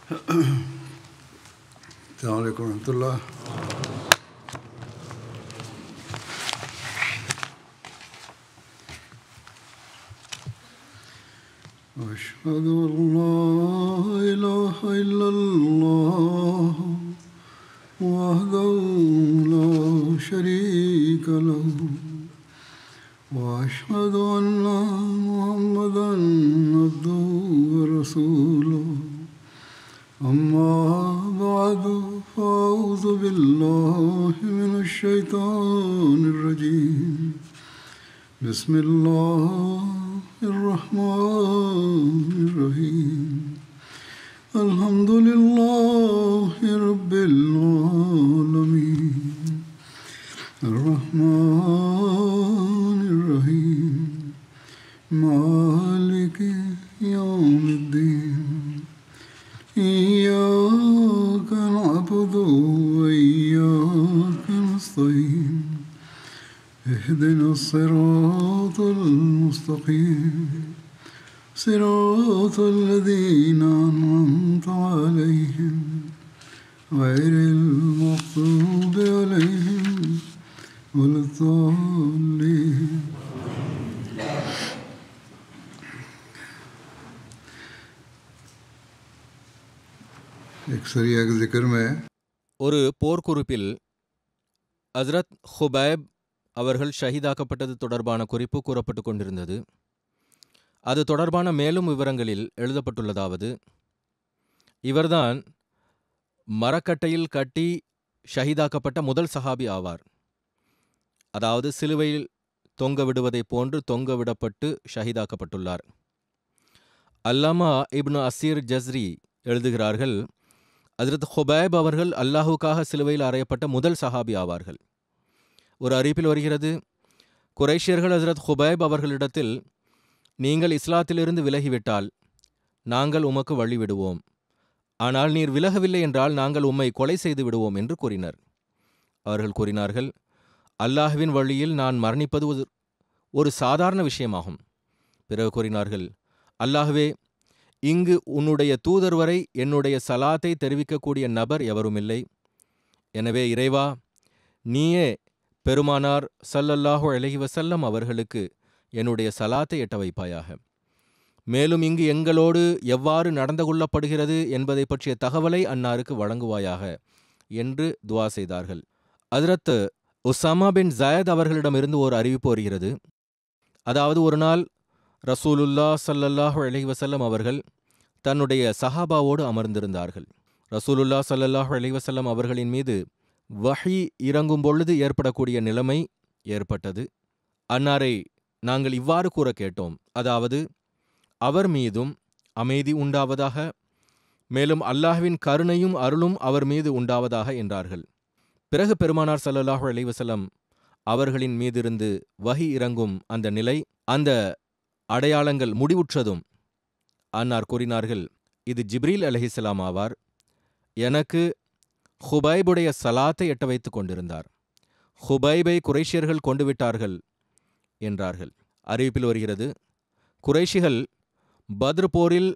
السلام عليكم ورحمة الله. أشهد أن لا إله إلا الله وحده لا شريك له وأشهد أن محمدا عبده ورسوله أما بعد فأعوذ بالله من الشيطان الرجيم بسم الله الرحمن الرحيم الحمد لله رب العالمين الرحمن الرحيم مالك يوم الدين إياك نعبد وإياك نستعين اهدنا الصراط المستقيم صراط الذين أنعمت عليهم غير المغضوب عليهم ولا الضالين. ஒரு போர்க்குறிப்பில் ஹஸ்ரத் ஹுபைப் அவர்கள் ஷஹீதாக்கப்பட்டது தொடர்பான குறிப்பு கூறப்பட்டு கொண்டிருந்தது. அது தொடர்பான மேலும் விவரங்களில் எழுதப்பட்டுள்ளதாவது: இவர்தான் மரக்கட்டையில் கட்டி ஷஹீதாக்கப்பட்ட முதல் சஹாபி ஆவார். அதாவது சிலுவையில் தொங்க விடுவதைப் போன்று தொங்க விடப்பட்டு ஷஹீதாக்கப்பட்டுள்ளார். அல்லாமா இப்னு அசீர் ஜஸ்ரி எழுதுகிறார்கள், ஹஸ்ரத் ஹுபைப் அவர்கள் அல்லாஹுக்காக சிலுவையில் அறையப்பட்ட முதல் சஹாபி ஆவார்கள். ஒரு அறிவிப்பில் வருகிறது, குறைஷியர்கள் ஹஸ்ரத் ஹுபைப் அவர்களிடத்தில், நீங்கள் இஸ்லாத்திலிருந்து விலகிவிட்டால் நாங்கள் உமக்கு வழிவிடுவோம், ஆனால் நீர் விலகவில்லை என்றால் நாங்கள் உம்மை கொலை செய்து விடுவோம் என்று கூறினர். அவர்கள் கூறினார்கள், அல்லாஹ்வின் வழியில் நான் மரணிப்பது ஒரு சாதாரண விஷயமாகும். பிறகு கூறினார்கள், அல்லாஹ்வே, இங்கு உன்னுடைய தூதர் வரை என்னுடைய சலாத்தை தெரிவிக்கக்கூடிய நபர் எவருமில்லை. எனவே இறைவா, நீயே பெருமானார் ஸல்லல்லாஹு அலைஹி வஸல்லம் அவர்களுக்கு என்னுடைய சலாத்தை எட்ட வைப்பாயாக. மேலும் இங்கு எங்களோடு எவ்வாறு நடந்து கொள்ளப்படுகிறது என்பதை பற்றிய தகவலை அன்னாருக்கு வழங்குவாயாக என்று துவா செய்தார்கள். ஹஜ்ரத் உஸாமா பின் ஸயத் அவர்களிடமிருந்து ஒரு அறிவிப்பு வருகிறது. அதாவது, ஒரு நாள் ரசூலுல்லாஹ் ஸல்லல்லாஹு அலைஹி வஸல்லம் அவர்கள் தன்னுடைய சஹாபாவோடு அமர்ந்திருந்தார்கள். ரசூலுல்லாஹ் ஸல்லல்லாஹு அலைஹி வஸல்லம் அவர்களின் மீது வஹி இறங்கும் பொழுது ஏற்படக்கூடிய நிலைமை ஏற்பட்டது. அன்னாரை நாங்கள் இவ்வாறு கூற கேட்டோம், அதாவது, அவர் மீதும் அமைதி உண்டாவதாக, மேலும் அல்லாஹ்வின் கருணையும் அருளும் அவர் மீது உண்டாவதாக என்றார்கள். பிறகு பெருமானார் ஸல்லல்லாஹு அலைஹி வஸல்லம் அவர்களின் மீதிருந்து வஹி இறங்கும் அந்த நிலை, அந்த அடையாளங்கள் முடிவுற்றதும் அன்னார் கூறினார்கள், இது ஜிப்ரீல் அலைஹிஸ்ஸலாம் ஆவார். எனக்கு ஹுபைபுடைய சலாத்தை எட்ட வைத்து கொண்டிருந்தார். ஹுபைபை குறைஷியர்கள் கொண்டு விட்டார்கள் என்றார்கள். அறிவிப்பில் வருகிறது, குறைஷிகள் பத்ர் போரில்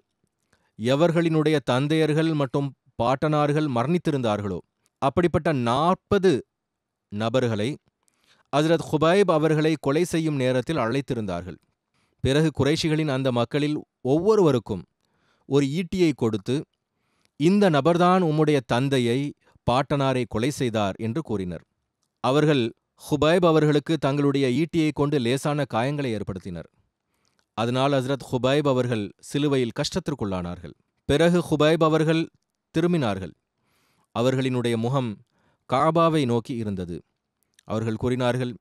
எவர்களினுடைய தந்தையர்கள் மற்றும் பாட்டனார்கள் மரணித்திருந்தார்களோ அப்படிப்பட்ட 40 நபர்களை ஹஜ்ரத் ஹுபைப் அவர்களை கொலை செய்யும் நேரத்தில் அழைத்திருந்தார்கள். பிறகு குறைஷிகளின் அந்த மக்களில் ஒவ்வொருவருக்கும் ஒரு ஈட்டியை கொடுத்து, இந்த நபர்தான் உம்முடைய தந்தையை, பாட்டனாரை கொலை செய்தார் என்று கூறினர். அவர்கள் ஹுபைப் அவர்களுக்கு தங்களுடைய ஈட்டியை கொண்டு லேசான காயங்களை ஏற்படுத்தினர். அதனால் ஹஸ்ரத் ஹுபைப் அவர்கள் சிலுவையில் கஷ்டத்திற்குள்ளானார்கள். பிறகு ஹுபைப் அவர்கள் திரும்பினார்கள். அவர்களினுடைய முகம் காபாவை நோக்கி இருந்தது. அவர்கள் கூறினார்கள்,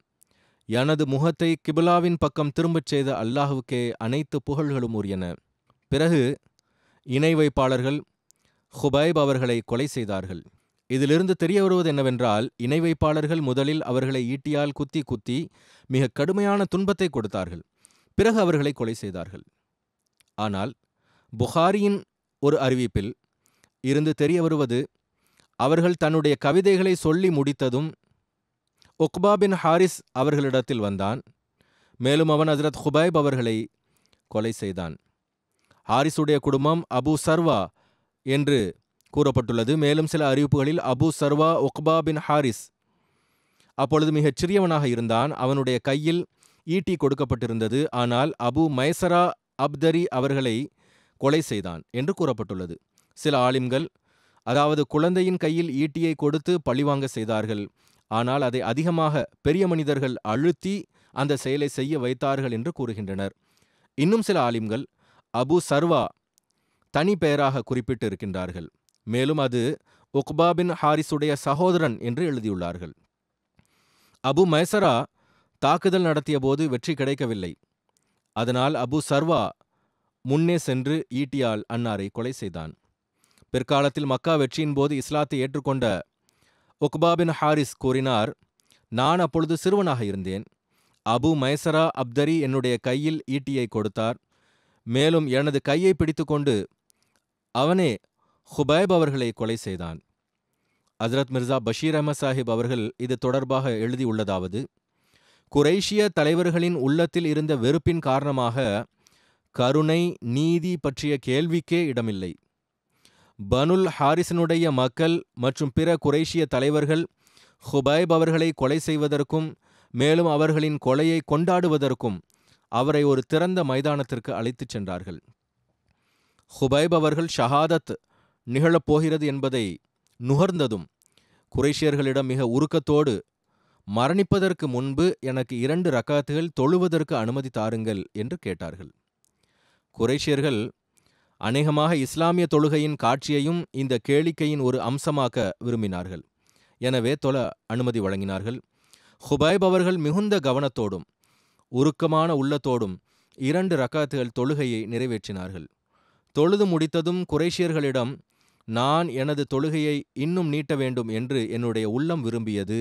எனது முகத்தை கிபிலாவின் பக்கம் திரும்பச் செய்த அல்லாஹுக்கே அனைத்து புகழ்களும் உரியன. பிறகு இணை வைப்பாளர்கள் ஹுபைப் அவர்களை கொலை செய்தார்கள். இதிலிருந்து தெரிய வருவது என்னவென்றால், இணை வைப்பாளர்கள் முதலில் அவர்களை ஈட்டியால் குத்தி குத்தி மிக கடுமையான துன்பத்தை கொடுத்தார்கள். பிறகு அவர்களை கொலை செய்தார்கள். ஆனால் புகாரியின் ஒரு அறிவிப்பில் இருந்து தெரிய வருவது, அவர்கள் தன்னுடைய கவிதைகளை சொல்லி முடித்ததும் உக்பா பின் ஹாரிஸ் அவர்களிடத்தில் வந்தான். மேலும் அவன் ஹஜ்ரத் ஹுபைப் அவர்களை கொலை செய்தான். ஹாரிஸுடைய குடும்பம் அபு சர்வா என்று கூறப்பட்டுள்ளது. மேலும் சில அறிவிப்புகளில் அபு சர்வா உக்பா பின் ஹாரிஸ் அப்பொழுது மிகச் சிறியவனாக இருந்தான். அவனுடைய கையில் ஈட்டி கொடுக்கப்பட்டிருந்தது. ஆனால் அபு மைசரா அப்தரி அவர்களை கொலை செய்தான் என்று கூறப்பட்டுள்ளது. சில ஆலிம்கள் அதாவது குழந்தையின் கையில் ஈட்டியை கொடுத்து பழிவாங்க செய்தார்கள். ஆனால் அதை அதிகமாக பெரிய மனிதர்கள் அழுத்தி அந்த செயலை செய்ய வைத்தார்கள் என்று கூறுகின்றனர். இன்னும் சில ஆலிம்கள் அபு சர்வா தனி பெயராக குறிப்பிட்டு இருக்கின்றார்கள். மேலும் அது உக்பா பின் ஹாரிஸுடைய சகோதரன் என்று எழுதியுள்ளார்கள். அபு மைசரா தாக்குதல் நடத்திய போது வெற்றி கிடைக்கவில்லை. அதனால் அபு சர்வா முன்னே சென்று ஈட்டியால் அன்னாரை கொலை செய்தான். பிற்காலத்தில் மக்கா வெற்றியின் போது இஸ்லாத்தை ஏற்றுக்கொண்ட உக்பா பின் ஹாரிஸ் கூறினார், நான் அப்பொழுது சிறுவனாக இருந்தேன். அபு மைசரா அப்தரி என்னுடைய கையில் ஈட்டியை கொடுத்தார். மேலும் எனது கையை பிடித்துக்கொண்டு அவனே ஹுபைப் அவர்களை கொலை செய்தான். ஹஜ்ரத் மிர்சா பஷீர் அஹமத் சாஹிப் அவர்கள் இது தொடர்பாக எழுதியுள்ளதாவது, குரைஷிய தலைவர்களின் உள்ளத்தில் இருந்த வெறுப்பின் காரணமாக கருணை நீதி பற்றிய கேள்விக்கே இடமில்லை. பனுல் ஹாரிஸினுடைய மக்கள் மற்றும் பிற குரைஷிய தலைவர்கள் ஹுபைப் அவர்களை கொலை செய்வதற்கும் மேலும் அவர்களின் கொலையை கொண்டாடுவதற்கும் அவரை ஒரு திறந்த மைதானத்திற்கு அழைத்துச் சென்றார்கள். ஹுபைப் அவர்கள் ஷஹாதத் நிகழப்போகிறது என்பதை நுகர்ந்ததும் குரைஷியர்களிடம் மிக உருக்கத்தோடு, மரணிப்பதற்கு முன்பு எனக்கு 2 ரக்காத்துகள் தொழுவதற்கு அனுமதி தாருங்கள் என்று கேட்டார்கள். குரைஷியர்கள் அநேகமாக இஸ்லாமிய தொழுகையின் காட்சியையும் இந்த கேளிக்கையின் ஒரு அம்சமாக்க விரும்பினார்கள். எனவே தொழ அனுமதி வழங்கினார்கள். ஹுபைப் அவர்கள் மிகுந்த கவனத்தோடும் உருக்கமான உள்ளத்தோடும் 2 ரக்காத்துகள் தொழுகையை நிறைவேற்றினார்கள். தொழுது முடித்ததும் குரைஷியர்களிடம், நான் எனது தொழுகையை இன்னும் நீட்ட வேண்டும் என்று என்னுடைய உள்ளம் விரும்பியது.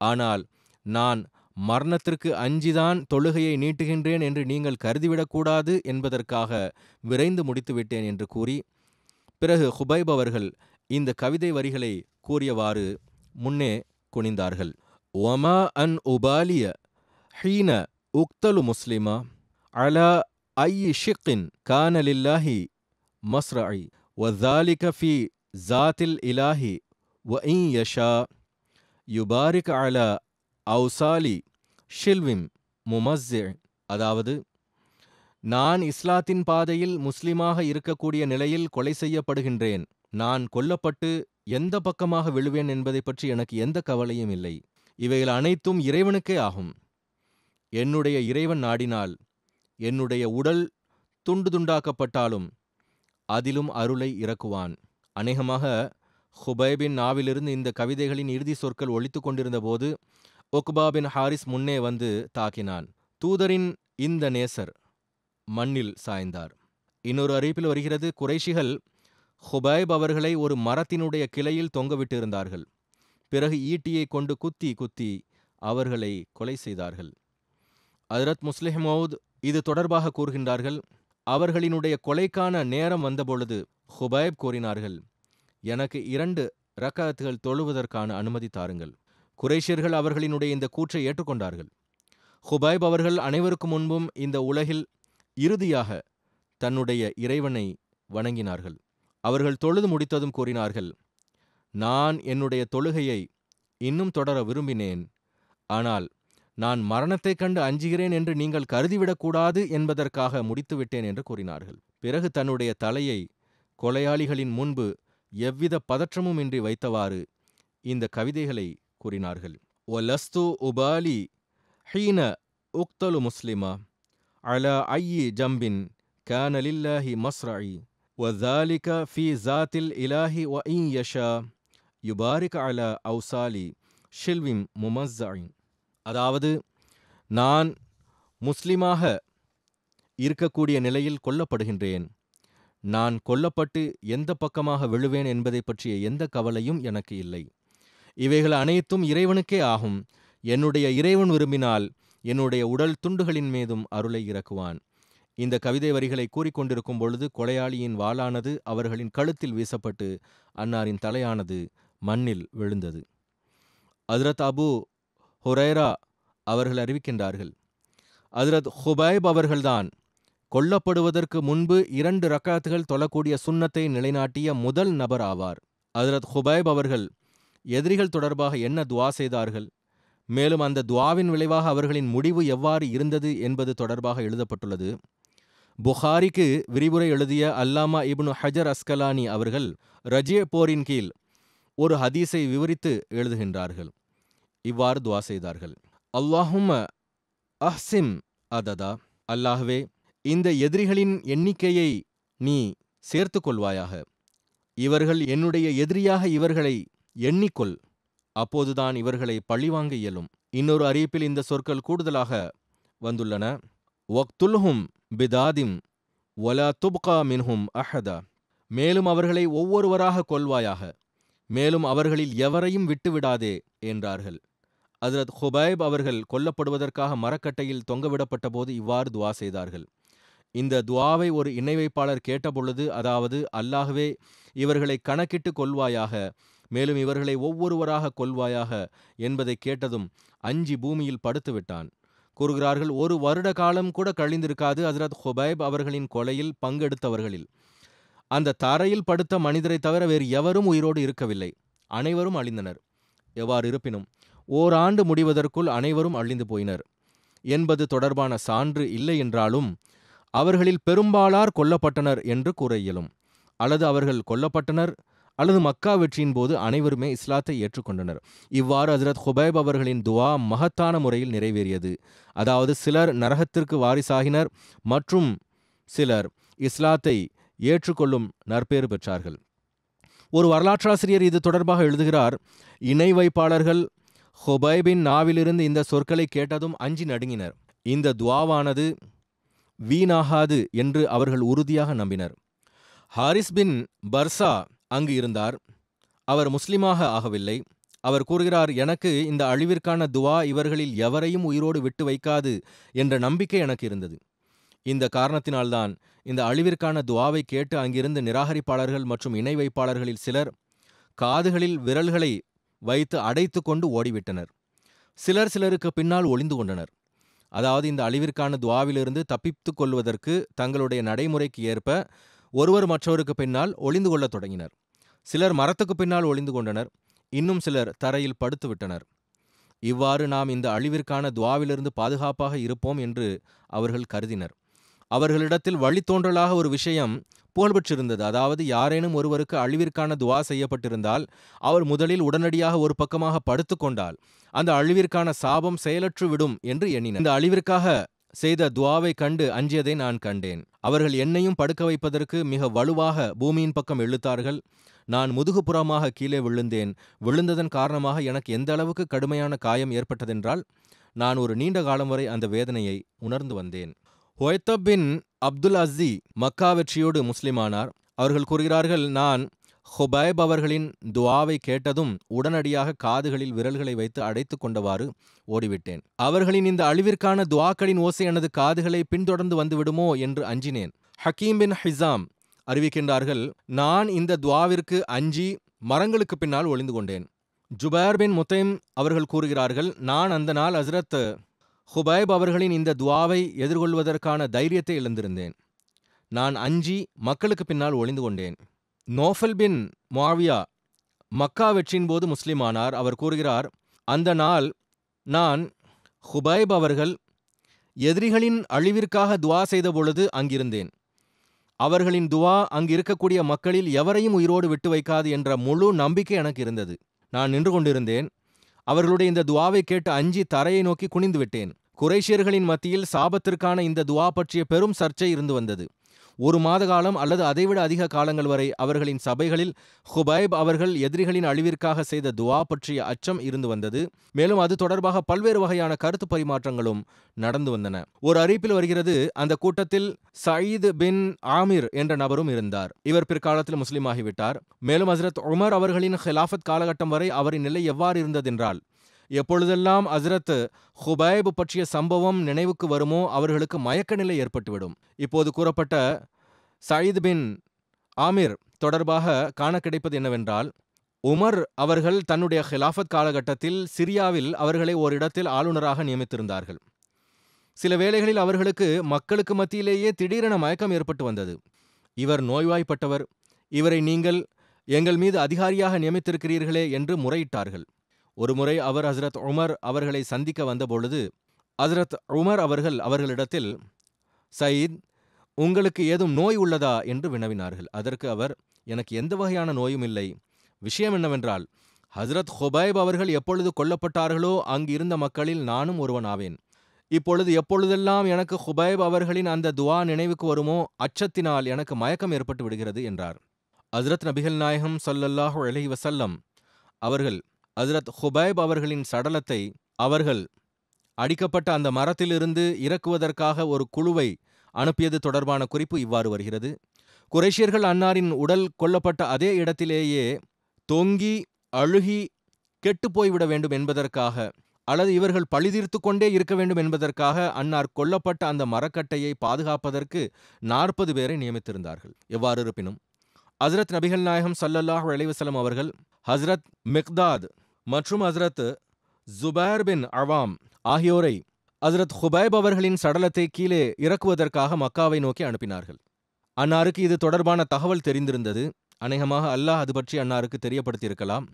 ஆனால் நான் மரணத்திற்கு அஞ்சிதான் தொழுகையை நீட்டுகின்றேன் என்று நீங்கள் கருதிவிடக்கூடாது என்பதற்காக விரைந்து முடித்துவிட்டேன் என்று கூறி, பிறகு ஹுபைப் அவர்கள் இந்த கவிதை வரிகளை கூறியவாறு முன்னே குனிந்தார்கள். ஒமா அன் உபாலிய ஹீன உக்தலு முஸ்லிமா அலா ஐ ஷிக்கின் கானலில்லாஹி மஸ்ரஇ வذாலிக ஃபி ஜாத்தில் இலாஹி வ இன் யஷா யுபாரிக் அலா அவுசாலி ஷில்விம் முமஸ்ஸி. அதாவது, நான் இஸ்லாத்தின் பாதையில் முஸ்லிமாக இருக்கக்கூடிய நிலையில் கொலை செய்யப்படுகின்றேன். நான் கொல்லப்பட்டு எந்த பக்கமாக விழுவேன் என்பதை பற்றி எனக்கு எந்த கவலையும் இல்லை. இவைகள் அனைத்தும் இறைவனுக்கே ஆகும். என்னுடைய இறைவன் நாடினால் என்னுடைய உடல் துண்டு துண்டாக்கப்பட்டாலும் அதிலும் அருளை இறக்குவான். அநேகமாக ஹுபைபின் நாவிலிருந்து இந்த கவிதைகளின் இறுதி சொற்கள் ஒலித்து கொண்டிருந்த போது உக்பா பின் ஹாரிஸ் முன்னே வந்து தாக்கினான். தூதரின் இந்த நேசர் மண்ணில் சாய்ந்தார். இன்னொரு அறிவிப்பில் வருகிறது, குறைஷிகள் ஹுபைப் அவர்களை ஒரு மரத்தினுடைய கிளையில் தொங்கவிட்டிருந்தார்கள். பிறகு ஈட்டியை கொண்டு குத்தி குத்தி அவர்களை கொலை செய்தார்கள். ஹஜ்ரத் முஸ்லிஹ் மௌத் இது தொடர்பாக கூறுகின்றார்கள், அவர்களினுடைய கொலைக்கான நேரம் வந்தபொழுது ஹுபைப் கூறினார்கள், எனக்கு 2 ரக்காத்துகள் தொழுவதற்கான அனுமதி தாருங்கள். குறைஷியர்கள் அவர்களினுடைய இந்த கூற்றை ஏற்றுக்கொண்டார்கள். ஹுபைப் அவர்கள் அனைவருக்கும் முன்பும் இந்த உலகில் இறுதியாக தன்னுடைய இறைவனை வணங்கினார்கள். அவர்கள் தொழுது முடித்ததும் கூறினார்கள், நான் என்னுடைய தொழுகையை இன்னும் தொடர விரும்பினேன். ஆனால் நான் மரணத்தைக் கண்டு அஞ்சுகிறேன் என்று நீங்கள் கருதிவிடக்கூடாது என்பதற்காக முடித்துவிட்டேன் என்று கூறினார்கள். பிறகு தன்னுடைய தலையை கொலையாளிகளின் முன்பு எவ்வித பதற்றமும் இன்றி வைத்தவாறு இந்த கவிதைகளை கூறினார்கள். ஒலஸ்து உபாலி ஹீன உக்தலு முஸ்லிமா அலா ஐயி ஜம்பின் கான லில்லாஹி மஸ்ரஇ வذாலிக ஃபி ஜாத்தில் இலாஹி வ இன் யஷா யுபாரிக் அலா அவுசாலி ஷில்விம் முமஸ்ஸஇ. அதாவது, நான் முஸ்லிமாக இருக்கக்கூடிய நிலையில் கொல்லப்படுகின்றேன். நான் கொல்லப்பட்டு எந்த பக்கமாக விழுவேன் என்பதை பற்றிய எந்த கவலையும் எனக்கு இல்லை. இவைகள் அனைத்தும் இறைவனுக்கே ஆகும். என்னுடைய இறைவன் விரும்பினால் என்னுடைய உடல் துண்டுகளின் மீதும் அருளை இறக்குவான். இந்த கவிதை வரிகளை கூறிக்கொண்டிருக்கும் பொழுது கொலையாளியின் வாளானது அவர்களின் கழுத்தில் வீசப்பட்டு அன்னாரின் தலையானது மண்ணில் விழுந்தது. ஹஜ்ரத் அபு ஹுரைரா அவர்கள் அறிவிக்கின்றார்கள், ஹஜ்ரத் ஹுபைப் அவர்கள்தான் கொல்லப்படுவதற்கு முன்பு 2 ரக்காத்துகள் தொழக்கூடிய சுன்னத்தை நிலைநாட்டிய முதல் நபர் ஆவார். ஹஜ்ரத் ஹுபைப் அவர்கள் எதிரிகள் தொடர்பாக என்ன துவா செய்தார்கள், மேலும் அந்த துவாவின் விளைவாக அவர்களின் முடிவு எவ்வாறு இருந்தது என்பது தொடர்பாக எழுதப்பட்டுள்ளது. புகாரிக்கு விரிவுரை எழுதிய அல்லாமா இப்னு ஹஜர் அஸ்கலானி அவர்கள் ரஜிய போரின் கீழ் ஒரு ஹதீஸை விவரித்து எழுதுகின்றார்கள். இவ்வாறு துவா செய்தார்கள்: அல்லாஹும்ம அஹ்சிம் அததா, அல்லாஹ்வே இந்த எதிரிகளின் எண்ணிக்கையை நீ சேர்த்து கொள்வாயாக. இவர்கள் என்னுடைய எதிரியாக இவர்களை எண்ணிக்கொள், அப்போதுதான் இவர்களை பழிவாங்க இயலும். இன்னொரு அறிவிப்பில் இந்த சொற்கள் கூடுதலாக வந்துள்ளன: வக்துல்ஹும் பிதாதிம் வலா துப்கா மின்ஹும் அஹதா, மேலும் அவர்களை ஒவ்வொருவராக கொல்வாயாக, மேலும் அவர்களில் எவரையும் விட்டுவிடாதே என்றார்கள். ஹஜ்ரத் ஹுபைப் அவர்கள் கொல்லப்படுவதற்காக மரக்கட்டையில் தொங்கவிடப்பட்ட போது இவ்வாறு துவா செய்தார்கள். இந்த துவாவை ஒரு இணை வைப்பாளர் கேட்டபொழுது, அதாவது அல்லாஹ்வே இவர்களை கணக்கிட்டு கொல்வாயாக, மேலும் இவர்களை ஒவ்வொருவராக கொல்வாயாக என்பதை கேட்டதும் அஞ்சி பூமியில் படுத்து விட்டான். கூறுகிறார்கள், 1 வருட காலம் கூட கழிந்திருக்காது ஹஜ்ரத் ஹுபைப் அவர்களின் கொலையில் பங்கெடுத்தவர்களில் அந்த தரையில் படுத்த மனிதரை தவிர வேறு எவரும் உயிரோடு இருக்கவில்லை. அனைவரும் அழிந்தனர். எவ்வாறு இருப்பினும் ஓராண்டு முடிவதற்குள் அனைவரும் அழிந்து போயினர் என்பது தொடர்பான சான்று இல்லை என்றாலும் அவர்களில் பெரும்பாலார் கொல்லப்பட்டனர் என்று கூற இயலும். அல்லது அவர்கள் கொல்லப்பட்டனர், அல்லது மக்கா வெற்றியின் போது அனைவருமே இஸ்லாத்தை ஏற்றுக்கொண்டனர். இவ்வாறு ஹஜ்ரத் ஹுபைப் அவர்களின் துவா மகத்தான முறையில் நிறைவேறியது. அதாவது சிலர் நரகத்திற்கு வாரிசாகினர் மற்றும் சிலர் இஸ்லாத்தை ஏற்றுக்கொள்ளும் நற்பேறு பெற்றார்கள். ஒரு வரலாற்றாசிரியர் இது தொடர்பாக எழுதுகிறார்: இணை வைப்பாளர்கள் ஹுபைபின் நாவிலிருந்து இந்த சொற்களை கேட்டதும் அஞ்சி நடுங்கினர். இந்த துவாவானது வீணாகாது என்று அவர்கள் உறுதியாக நம்பினர். ஹாரிஸ் பின் பர்சா அங்கு இருந்தார். அவர் முஸ்லிமாக ஆகவில்லை. அவர் கூறுகிறார், எனக்கு இந்த அழிவிற்கான துவா இவர்களில் எவரையும் உயிரோடு விட்டு வைக்காது என்ற நம்பிக்கை எனக்கு இருந்தது. இந்த காரணத்தினால்தான் இந்த அழிவிற்கான துவாவை கேட்டு அங்கிருந்து நிராகரிப்பாளர்கள் மற்றும் இணை வைப்பாளர்களில் சிலர் காதுகளில் விரல்களை வைத்து அடைத்து கொண்டு ஓடிவிட்டனர். சிலருக்கு பின்னால் ஒளிந்து கொண்டனர். அதாவது இந்த அழிவிற்கான துவாவிலிருந்து தப்பித்துக் கொள்வதற்கு தங்களுடைய நடைமுறைக்கு ஏற்ப ஒருவர் மற்றவருக்கு பின்னால் ஒளிந்து கொள்ளத் தொடங்கினர். சிலர் மரத்துக்கு பின்னால் ஒளிந்து கொண்டனர். இன்னும் சிலர் தரையில் படுத்து விட்டனர். இவ்வாறு நாம் இந்த அழிவிற்கான துவாவிலிருந்து பாதுகாப்பாக இருப்போம் என்று அவர்கள் கருதினர். அவர்களிடத்தில் வழித்தோன்றலாக ஒரு விஷயம் புகழ்பெற்றிருந்தது. அதாவது யாரேனும் ஒருவருக்கு அழிவிற்கான துவா செய்யப்பட்டிருந்தால் அவர் முதலில் உடனடியாக ஒரு பக்கமாக படுத்து கொண்டால் அந்த அழிவிற்கான சாபம் செயலற்று விடும் என்று எண்ணினர். இந்த அழிவிற்காக செய்த துவாவை கண்டு அஞ்சியதை நான் கண்டேன். அவர்கள் என்னையும் படுக்க வைப்பதற்கு மிக வலுவாக பூமியின் பக்கம் இழுத்தார்கள். நான் முதுகுப்புறமாக கீழே விழுந்தேன். விழுந்ததன் காரணமாக எனக்கு எந்த அளவுக்கு கடுமையான காயம் ஏற்பட்டதென்றால் நான் ஒரு நீண்ட காலம் வரை அந்த வேதனையை உணர்ந்து வந்தேன். ஹுவைத்தப் பின் அப்துல் அஸ்ஸி மக்கா வெற்றியோடு முஸ்லிமானார். அவர்கள் கூறுகிறார்கள், நான் ஹுபைப் அவர்களின் துவாவை கேட்டதும் உடனடியாக காதுகளில் விரல்களை வைத்து அடைத்து கொண்டவாறு ஓடிவிட்டேன். அவர்களின் இந்த அழிவிற்கான துவாக்களின் ஓசை எனது காதுகளை பின்தொடர்ந்து வந்துவிடுமோ என்று அஞ்சினேன். ஹக்கீம் பின் ஹிசாம் அறிவிக்கின்றார்கள், நான் இந்த துவாவிற்கு அஞ்சி மரங்களுக்கு பின்னால் ஒளிந்து கொண்டேன். ஜுபைர் பின் முத்தைம் அவர்கள் கூறுகிறார்கள், நான் அந்த நாள் ஹஜ்ரத் ஹுபைப் அவர்களின் இந்த துவாவை எதிர்கொள்வதற்கான தைரியத்தை இழந்திருந்தேன். நான் அஞ்சி மக்களுக்கு பின்னால் ஒளிந்து கொண்டேன். நோஃபல் பின் முஆவியா மக்கா வெற்றியின் போது முஸ்லிமானார். அவர் கூறுகிறார், அந்த நாள் நான் ஹுபைப் அவர்கள் எதிரிகளின் அழிவிற்காக துவா செய்த பொழுது அங்கிருந்தேன். அவர்களின் துவா அங்கு இருக்கக்கூடிய மக்களில் எவரையும் உயிரோடு விட்டு வைக்காது என்ற முழு நம்பிக்கை எனக்கு இருந்தது. நான் நின்று கொண்டிருந்தேன். அவர்களுடைய இந்த துவாவை கேட்டு அஞ்சி தரையை நோக்கி குனிந்து விட்டேன். குறைஷியர்களின் மத்தியில் சாபத்திற்கான இந்த துவா பற்றிய பெரும் சர்ச்சை இருந்து வந்தது. 1 மாத காலம் அல்லது அதைவிட அதிக காலங்கள் வரை அவர்களின் சபைகளில் ஹுபைப் அவர்கள் எதிரிகளின் அழிவிற்காக செய்த துவா பற்றிய அச்சம் இருந்து வந்தது. மேலும் அது தொடர்பாக பல்வேறு வகையான கருத்து பரிமாற்றங்களும் நடந்து வந்தன. ஒரு அறிவிப்பில் வருகிறது, அந்த கூட்டத்தில் சயீத் பின் ஆமிர் என்ற நபரும் இருந்தார். இவர் பிற்காலத்தில் முஸ்லிம் ஆகிவிட்டார். மேலும் ஹஜ்ரத் உமர் அவர்களின் ஹிலாஃபத் காலகட்டம் வரை அவரின் நிலை எவ்வாறு இருந்ததென்றால், எப்பொழுதெல்லாம் ஹஜ்ரத் ஹுபைப் பற்றிய சம்பவம் நினைவுக்கு வருமோ அவர்களுக்கு மயக்க நிலை ஏற்பட்டுவிடும். இப்போது கூறப்பட்ட சயீத் பின் ஆமிர் தொடர்பாக காண கிடைப்பது என்னவென்றால், உமர் அவர்கள் தன்னுடைய ஹிலாஃபத் காலகட்டத்தில் சிரியாவில் அவர்களை ஓரிடத்தில் ஆளுநராக நியமித்திருந்தார்கள். சில வேளைகளில் அவர்களுக்கு மக்களுக்கு மத்தியிலேயே திடீரென மயக்கம் ஏற்பட்டு வந்தது. இவர் நோய்வாய்ப்பட்டவர், இவரை நீங்கள் எங்கள் மீது அதிகாரியாக நியமித்திருக்கிறீர்களே என்று முறையிட்டார்கள். ஒருமுறை அவர் ஹஸ்ரத் உமர் அவர்களை சந்திக்க வந்தபொழுது ஹஸ்ரத் உமர் அவர்கள் அவர்களிடத்தில், சயீத், உங்களுக்கு ஏதும் நோய் உள்ளதா என்று வினவினார்கள். அதற்கு அவர், எனக்கு எந்த வகையான நோயும் இல்லை. விஷயம் என்னவென்றால், ஹஸ்ரத் ஹுபைப் அவர்கள் எப்பொழுது கொல்லப்பட்டார்களோ அங்கு இருந்த மக்களில் நானும் ஒருவன் ஆவேன். இப்பொழுது எப்பொழுதெல்லாம் எனக்கு ஹுபைப் அவர்களின் அந்த துவா நினைவுக்கு வருமோ அச்சத்தினால் எனக்கு மயக்கம் ஏற்பட்டு விடுகிறது என்றார். ஹஸ்ரத் நபிகள் நாயகம் ஸல்லல்லாஹு அலைஹி வஸல்லம் அவர்கள் ஹஸ்ரத் ஹுபைப் அவர்களின் சடலத்தை அவர்கள் அடிக்கப்பட்ட அந்த மரத்திலிருந்து இறக்குவதற்காக ஒரு குழுவை அனுப்பியது தொடர்பான குறிப்பு இவ்வாறு வருகிறது. குறைஷியர்கள் அன்னாரின் உடல் கொல்லப்பட்ட அதே இடத்திலேயே தொங்கி அழுகி கெட்டுப்போய்விட வேண்டும் என்பதற்காக, அல்லது இவர்கள் பழிதீர்த்து கொண்டே இருக்க வேண்டும் என்பதற்காக அன்னார் கொல்லப்பட்ட அந்த மரக்கட்டையை பாதுகாப்பதற்கு 40 பேரை நியமித்திருந்தார்கள். எவ்வாறு இருப்பினும் ஹஸ்ரத் நபிகள் நாயகம் ஸல்லல்லாஹு அலைஹி வஸல்லம் அவர்கள் ஹஸ்ரத் மிக்தாத் மற்றும் ஹஸ்ரத் ஜுபைர் பின் அவாம் ஆகியோரை ஹஸ்ரத் ஹுபைப் அவர்களின் சடலத்தை கீழே இறக்குவதற்காக மக்காவை நோக்கி அனுப்பினார்கள். அன்னாருக்கு இது தொடர்பான தகவல் தெரிந்திருந்தது. அநேகமாக அல்லாஹ் அது பற்றி அன்னாருக்கு தெரியப்படுத்தியிருக்கலாம்.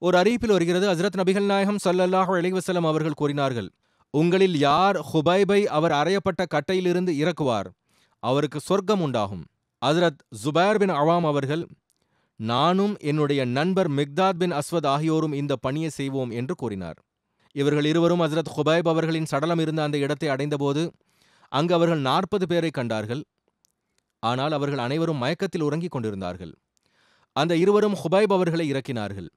ஒரு அறிவிப்பில் வருகிறது, ஹஸ்ரத் நபிகள் நாயகம் ஸல்லல்லாஹு அலைஹி வஸல்லம் அவர்கள் கூறினார்கள், உங்களில் யார் ஹுபைபை அவர் அறையப்பட்ட கட்டையிலிருந்து இறக்குவார், அவருக்கு சொர்க்கம் உண்டாகும். ஹஸ்ரத் ஜுபைர் பின் அவாம் அவர்கள், நானும் என்னுடைய நண்பர் மிக்தாத் பின் அஸ்வத் ஆகியோரும் இந்த பணியை செய்வோம் என்று கூறினார். இவர்கள் இருவரும் ஹஸ்ரத் ஹுபைப் அவர்களின் சடலம் இருந்த அந்த இடத்தை அடைந்தபோது அங்கு அவர்கள் 40 பேரை கண்டார்கள். ஆனால் அவர்கள் அனைவரும் மயக்கத்தில் உறங்கிக் கொண்டிருந்தார்கள். அந்த இருவரும் ஹுபைப் அவர்களை இறக்கினார்கள்.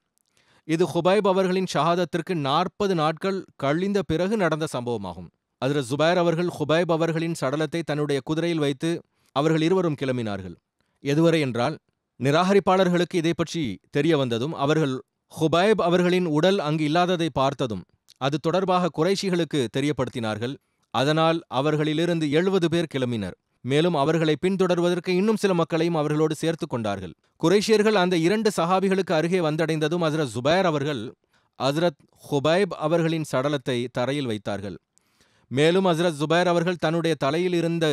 இது ஹுபைப் அவர்களின் ஷஹாதத்திற்கு 40 நாட்கள் கழிந்த பிறகு நடந்த சம்பவமாகும். ஹஸ்ரத் ஜுபைர் அவர்கள் ஹுபைப் அவர்களின் சடலத்தை தன்னுடைய குதிரையில் வைத்து அவர்கள் இருவரும் கிளம்பினார்கள். எதுவரை என்றால், நிராகரிப்பாளர்களுக்கு இதை பற்றி தெரிய வந்ததும், அவர்கள் ஹுபைப் அவர்களின் உடல் அங்கு இல்லாததை பார்த்ததும் அது தொடர்பாக குறைஷிகளுக்கு தெரியப்படுத்தினார்கள். அதனால் அவர்களிலிருந்து 70 பேர் கிளம்பினர். மேலும் அவர்களை பின்தொடர்வதற்கு இன்னும் சில மக்களையும் அவர்களோடு சேர்த்து கொண்டார்கள். குறைஷியர்கள் அந்த 2 சஹாபிகளுக்கு அருகே வந்தடைந்ததும் ஹஸ்ரத் ஜுபைர் அவர்கள் ஹஸ்ரத் ஹுபைப் அவர்களின் சடலத்தை தரையில் வைத்தார்கள். மேலும் ஹஸ்ரத் ஜுபைர் அவர்கள் தன்னுடைய தலையில் இருந்த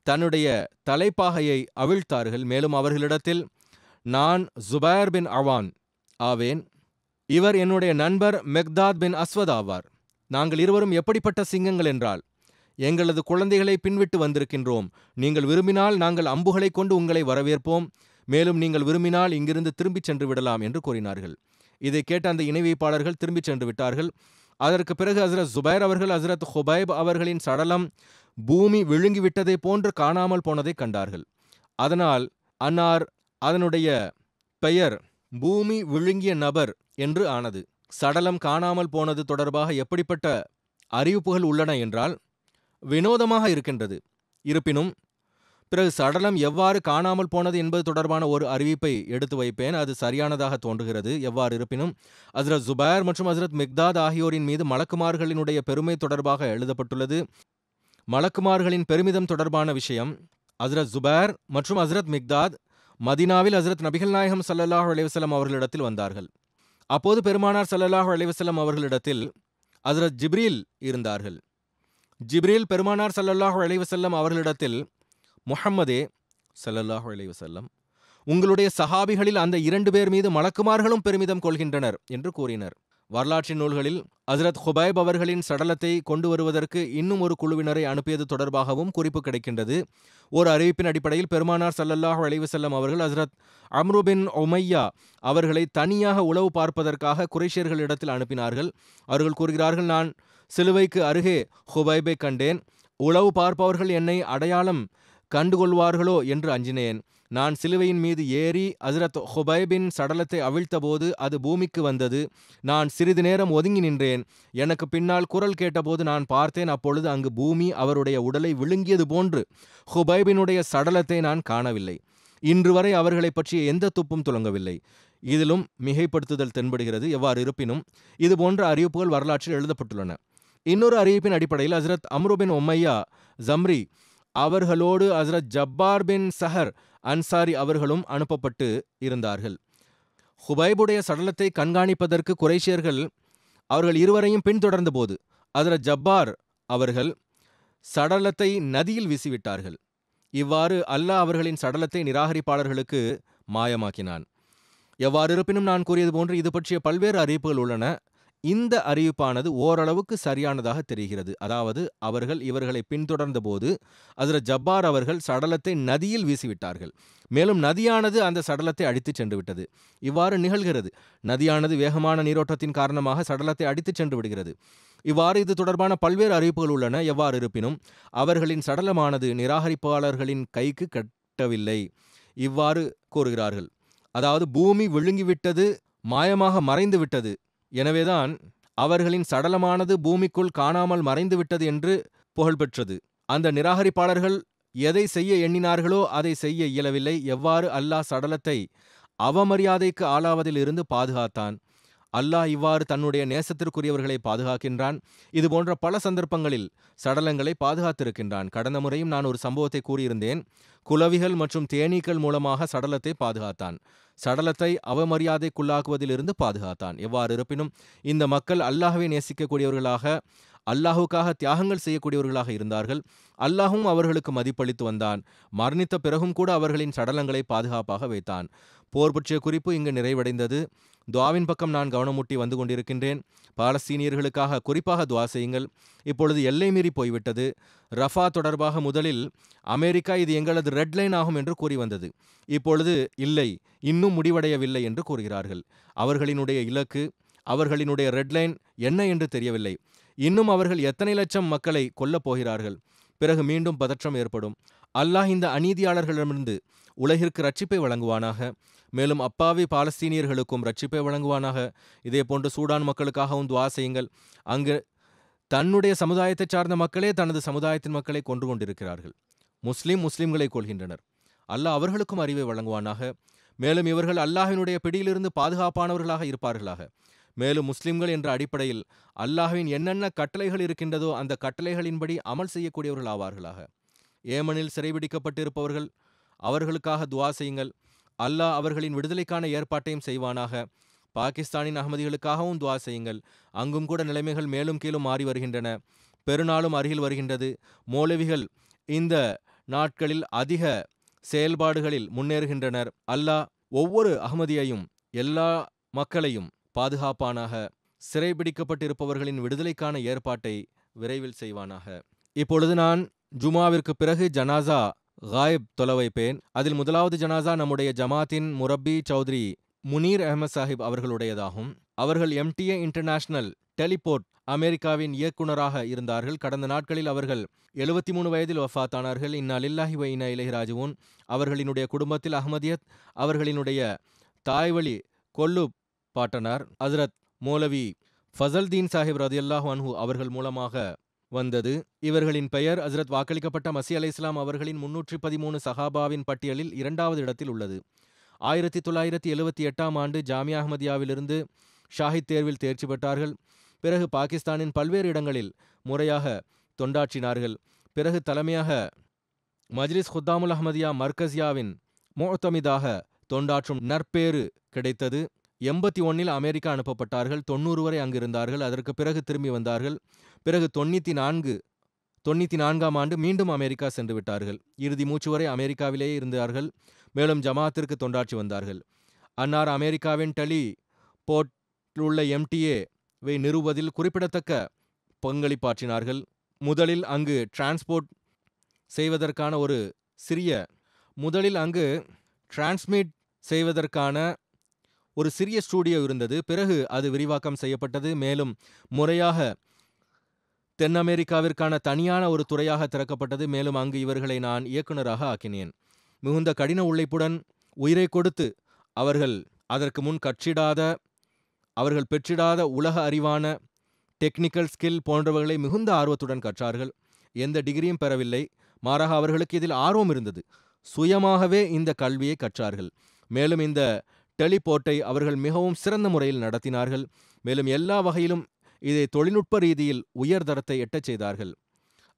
தன்னுடைய தலைப்பாகையை அவிழ்த்தார்கள். மேலும் அவர்களிடத்தில், நான் ஜுபைர் பின் அவான் ஆவேன், இவர் என்னுடைய நண்பர் மிக்தாத் பின் அஸ்வத் ஆவார். நாங்கள் இருவரும் எப்படிப்பட்ட சிங்கங்கள் என்றால், எங்களது குழந்தைகளை பின்விட்டு வந்திருக்கின்றோம். நீங்கள் விரும்பினால் நாங்கள் அம்புகளை கொண்டு உங்களை வரவேற்போம். மேலும் நீங்கள் விரும்பினால் இங்கிருந்து திரும்பிச் சென்று விடலாம் என்று கூறினார்கள். இதை கேட்ட அந்த இணை வைப்பாளர்கள் திரும்பிச் சென்று விட்டார்கள். அதற்கு பிறகு ஹஸ்ரத் ஜுபைர் அவர்கள் ஹஸ்ரத் ஹுபைப் அவர்களின் சடலம் பூமி விழுங்கிவிட்டதை போன்று காணாமல் போனதை கண்டார்கள். அதனால் அன்னார் அதனுடைய பெயர் பூமி விழுங்கிய நபர் என்று ஆனது. சடலம் காணாமல் போனது தொடர்பாக எப்படிப்பட்ட அறிவிப்புகள் உள்ளன என்றால் வினோதமாக இருக்கின்றது. இருப்பினும் பிறகு சடலம் எவ்வாறு காணாமல் போனது என்பது தொடர்பான ஒரு அறிவிப்பை எடுத்து வைப்பேன். அது சரியானதாக தோன்றுகிறது. எவ்வாறு இருப்பினும் ஹஸ்ரத் ஜுபைர் மற்றும் ஹஸ்ரத் மிக்தாத் ஆகியோரின் மீது மலக்குமார்களினுடைய பெருமை தொடர்பாக எழுதப்பட்டுள்ளது. மலக்குமார்களின் பெருமிதம் தொடர்பான விஷயம், ஹஸ்ரத் ஜுபைர் மற்றும் ஹஸ்ரத் மிக்தாத் மதீனாவில் ஹஸ்ரத் நபிகள் நாயகம் ஸல்லல்லாஹு அலைஹி வஸல்லம் அவர்களிடத்தில் வந்தார்கள். அப்போது பெருமானார் ஸல்லல்லாஹு அலைஹி வஸல்லம் அவர்களிடத்தில் ஹஸ்ரத் ஜிப்ரீல் இருந்தார்கள். ஜிப்ரீல் பெருமானார் ஸல்லல்லாஹு அலைஹி வஸல்லம் அவர்களிடத்தில், முஹம்மதே ஸல்லல்லாஹு அலைஹி வஸல்லம், உங்களுடைய சஹாபிகளில் அந்த 2 பேர் மீது மலக்குமார்களும் பெருமிதம் கொள்கின்றனர் என்று கூறினர். வரலாற்றின் நூல்களில் ஹஸ்ரத் ஹுபைப் அவர்களின் சடலத்தை கொண்டு வருவதற்கு இன்னும் ஒரு குழுவினரை அனுப்பியது தொடர்பாகவும் குறிப்பு கிடைக்கின்றது. ஒரு அறிவிப்பின் அடிப்படையில் பெருமானார் ஸல்லல்லாஹு அலைஹி வஸல்லம் அவர்கள் ஹஸ்ரத் அம்ரு பின் உமையா அவர்களை தனியாக உளவு பார்ப்பதற்காக குறைஷியர்களிடத்தில் அனுப்பினார்கள். அவர்கள் கூறுகிறார்கள், நான் சிலுவைக்கு அருகே ஹுபைபை கண்டேன். உளவு பார்ப்பவர்கள் என்னை அடையாளம் கண்டுகொள்வார்களோ என்று அஞ்சினேன். நான் சிலுவையின் மீது ஏறி ஹஸ்ரத் ஹுபைபின் சடலத்தை அவிழ்த்தபோது அது பூமிக்கு வந்தது. நான் சிறிது நேரம் ஒதுங்கி நின்றேன். எனக்கு பின்னால் குரல் கேட்டபோது நான் பார்த்தேன். அப்பொழுது அங்கு பூமி அவருடைய உடலை விழுங்கியது போன்று ஹுபைபினுடைய சடலத்தை நான் காணவில்லை. இன்று வரை அவர்களை பற்றிய எந்த துப்பும் துலங்கவில்லை. இதிலும் மிகைப்படுத்துதல் தென்படுகிறது. எவ்வாறு இருப்பினும் இதுபோன்ற அறிவிப்புகள் வரலாற்றில் எழுதப்பட்டுள்ளன. இன்னொரு அறிவிப்பின் அடிப்படையில் ஹஸ்ரத் அம்ரு பின் உமையா ஜம்ரி அவர்களோடு ஹஸ்ரத் ஜப்பார் பின் சஹர் அன்சாரி அவர்களும் அனுப்பப்பட்டு இருந்தார்கள். ஹுபைபுடைய சடலத்தை கண்காணிப்பதற்கு குறைஷியர்கள் அவர்கள் இருவரையும் பின்தொடர்ந்த போது ஹஸ்ரத் ஜப்பார் அவர்கள் சடலத்தை நதியில் வீசிவிட்டார்கள். இவ்வாறு அல்லாஹ் அவர்களின் சடலத்தை நிராகரிப்பாளர்களுக்கு மாயமாக்கினான். எவ்வாறு இருப்பினும் நான் கூறியது போன்று இது பற்றிய பல்வேறு அறிவிப்புகள் உள்ளன. இந்த அறிவிப்பானது ஓரளவுக்கு சரியானதாக தெரிகிறது. அதாவது அவர்கள் இவர்களை பின்தொடர்ந்த போது ஹஜ்ரத் ஜப்பார் அவர்கள் சடலத்தை நதியில் வீசிவிட்டார்கள். மேலும் நதியானது அந்த சடலத்தை அடித்துச் சென்று விட்டது. இவ்வாறு நிகழ்கிறது. நதியானது வேகமான நீரோட்டத்தின் காரணமாக சடலத்தை அடித்துச் சென்று விடுகிறது. இவ்வாறு இது தொடர்பான பல்வேறு அறிவிப்புகள் உள்ளன. எவ்வாறு இருப்பினும் அவர்களின் சடலமானது நிராகரிப்பாளர்களின் கைக்கு கட்டவில்லை. இவ்வாறு கூறுகிறார்கள். அதாவது பூமி விழுங்கிவிட்டது, மாயமாக மறைந்து விட்டது. எனவேதான் அவர்களின் சடலமானது பூமிக்குள் காணாமல் மறைந்து விட்டது என்று புகழ்பெற்றது. அந்த நிராகரிப்பாளர்கள் எதை செய்ய எண்ணினார்களோ அதை செய்ய இயலவில்லை. எவ்வாறு அல்லாஹ் சடலத்தை அவமரியாதைக்கு ஆளாவதில் இருந்து பாதுகாத்தான். அல்லாஹ் இவ்வாறு தன்னுடைய நேசத்திற்குரியவர்களை பாதுகாக்கின்றான். இதுபோன்ற பல சந்தர்ப்பங்களில் சடலங்களை பாதுகாத்திருக்கின்றான். கடந்த முறையும் நான் ஒரு சம்பவத்தை கூறியிருந்தேன். குளவிகள் மற்றும் தேனீக்கள் மூலமாக சடலத்தை பாதுகாத்தான். சடலத்தை அவமரியாதைக்குள்ளாக்குவதிலிருந்து பாதுகாத்தான். எவ்வாறு இருப்பினும் இந்த மக்கள் அல்லாஹ்வை நேசிக்கக்கூடியவர்களாக, அல்லாஹுக்காக தியாகங்கள் செய்யக்கூடியவர்களாக இருந்தார்கள். அல்லாஹும் அவர்களுக்கு மதிப்பளித்து வந்தான். மரணித்த பிறகும் கூட அவர்களின் சடலங்களை பாதுகாப்பாக வைத்தான். போர் பற்றிய குறிப்பு இங்கு நிறைவடைந்தது. துவாவின் பக்கம் நான் கவனமூட்டி வந்து கொண்டிருக்கின்றேன். பாலஸ்தீனியர்களுக்காக குறிப்பாக துவா செய்யுங்கள். இப்பொழுது எல்லை மீறி போய்விட்டது. ரஃபா தொடர்பாக முதலில் அமெரிக்கா இது எங்களது ரெட் லைன் ஆகும் என்று கூறி வந்தது. இப்பொழுது இல்லை, இன்னும் முடிவடையவில்லை என்று கூறுகிறார்கள். அவர்களினுடைய இலக்கு, அவர்களினுடைய ரெட் லைன் என்ன என்று தெரியவில்லை. இன்னும் அவர்கள் எத்தனை லட்சம் மக்களை கொல்லப் போகிறார்கள்? பிறகு மீண்டும் பதற்றம் ஏற்படும். அல்லாஹ் இந்த அநீதியாளர்களிடமிருந்து உலகிற்கு ரட்சிப்பை வழங்குவானாக. மேலும் அப்பாவி பாலஸ்தீனியர்களுக்கும் ரட்சிப்பை வழங்குவானாக. இதே போன்று சூடான் மக்களுக்காகவும் துவா செய்யுங்கள். அங்கு தன்னுடைய சமுதாயத்தை சார்ந்த மக்களே தனது சமுதாயத்தின் மக்களை கொன்று கொண்டிருக்கிறார்கள். முஸ்லிம்களை கொள்கின்றனர். அல்லாஹ் அவர்களுக்கும் அறிவை வழங்குவானாக. மேலும் இவர்கள் அல்லாஹ்வினுடைய பிடியிலிருந்து பாதுகாப்பானவர்களாக இருப்பார்களாக. மேலும் முஸ்லிம்கள் என்ற அடிப்படையில் அல்லாஹ்வின் என்னென்ன கட்டளைகள் இருக்கின்றதோ அந்த கட்டளைகளின்படி அமல் செய்யக்கூடியவர்கள் ஆவார்களாக. ஏமனில் சிறைபிடிக்கப்பட்டிருப்பவர்கள், அவர்களுக்காக துவா செய்யுங்கள். அல்லாஹ் அவர்களின் விடுதலைக்கான ஏற்பாட்டையும் செய்வானாக. பாகிஸ்தானின் அகமதிகளுக்காகவும் துவா செய்யுங்கள். அங்கும் கூட நிலைமைகள் மேலும் கீழும் மாறி வருகின்றன. பெருநாளும் அருகில் வருகின்றது. மௌலவிகள் இந்த நாட்களில் அதிக செயல்பாடுகளில் முன்னேறுகின்றனர். அல்லாஹ் ஒவ்வொரு அகமதியையும், எல்லா மக்களையும் பாதுகாப்பானாக. சிறைபிடிக்கப்பட்டிருப்பவர்களின் விடுதலைக்கான ஏற்பாட்டை விரைவில் செய்வானாக. இப்பொழுது நான் ஜுமாவிற்கு பிறகு ஜனாசா காயிப் தொலை வைப்பேன். அதில் முதலாவது ஜனாசா நம்முடைய ஜமாத்தின் முரப்பி சௌத்ரி முனீர் அஹமத் சாஹிப் அவர்களுடையதாகும். அவர்கள் MTA இன்டர்நேஷனல் டெலிபோர்ட் அமெரிக்காவின் இயக்குநராக இருந்தார்கள். கடந்த நாட்களில் அவர்கள் 73 வயதில் வஃபாத்தானார்கள். இன்னா லில்லாஹி வ இன்னா இலைஹி ராஜிஊன். அவர்களினுடைய குடும்பத்தில் அஹ்மதியத், அவர்களினுடைய தாய்வழி கொல்லு பாட்டனார் ஹஜ்ரத் மௌலவி ஃபசல்தீன் சாஹிப் ரதியல்லாஹு அன்ஹு அவர்கள் மூலமாக வந்தது. இவர்களின் பெயர் ஹஜ்ரத் வாக்களிக்கப்பட்ட மசி அலைஹிஸ்ஸலாம் அவர்களின் 313 சஹாபாவின் பட்டியலில் 2வது இடத்தில் உள்ளது. 1978ஆம் ஆண்டு ஜாமியா அஹ்மதியாவிலிருந்து ஷாஹித் தேர்வில் தேர்ச்சி பெற்றார்கள். பிறகு பாகிஸ்தானின் பல்வேறு இடங்களில் முறையாக தொண்டாற்றினார்கள். பிறகு தலைமையாக மஜ்லிஸ் குத்தாமுல் அஹ்மதியா மர்கசியாவின் முஅத்தமிதாக தொண்டாற்றும் நற்பேறு கிடைத்தது. 81இல் அமெரிக்கா அனுப்பப்பட்டார்கள். 90 வரை அங்கிருந்தார்கள். அதற்கு பிறகு திரும்பி வந்தார்கள். பிறகு 94ஆம் ஆண்டு மீண்டும் அமெரிக்கா சென்று விட்டார்கள். இறுதி மூச்சு வரை அமெரிக்காவிலேயே இருந்தார்கள். மேலும் ஜமாத்திற்கு தொண்டாற்றி வந்தார்கள். அன்னார் அமெரிக்காவின் டெலி போர்ட்டில் உள்ள MTA-வை நிறுவுவதில் குறிப்பிடத்தக்க பங்களிப்பாற்றினார்கள். முதலில் அங்கு டிரான்ஸ்போர்ட் செய்வதற்கான டிரான்ஸ்மிட் செய்வதற்கான ஒரு சிறிய ஸ்டூடியோ இருந்தது. பிறகு அது விரிவாக்கம் செய்யப்பட்டது. மேலும் முறையாக தென் அமெரிக்காவிற்கான தனியான ஒரு துறையாக திறக்கப்பட்டது. மேலும் அங்கு இவர்களை நான் இயக்குநராக ஆக்கினேன். மிகுந்த கடின உழைப்புடன் உயிரை கொடுத்து அவர்கள் அதற்கு முன் அவர்கள் பெற்றிடாத உலக அறிவான டெக்னிக்கல் ஸ்கில் போன்றவர்களை மிகுந்த ஆர்வத்துடன் கற்றார்கள். எந்த டிகிரியும் பெறவில்லை. மாறாக அவர்களுக்கு இதில் ஆர்வம் இருந்தது. சுயமாகவே இந்த கல்வியை கற்றார்கள். மேலும் இந்த டெலிபோர்ட்டை அவர்கள் மிகவும் சிறந்த முறையில் நடத்தினார்கள். மேலும் எல்லா வகையிலும் இதை தொழில்நுட்ப ரீதியில் உயர்தரத்தை எட்டச் செய்தார்கள்.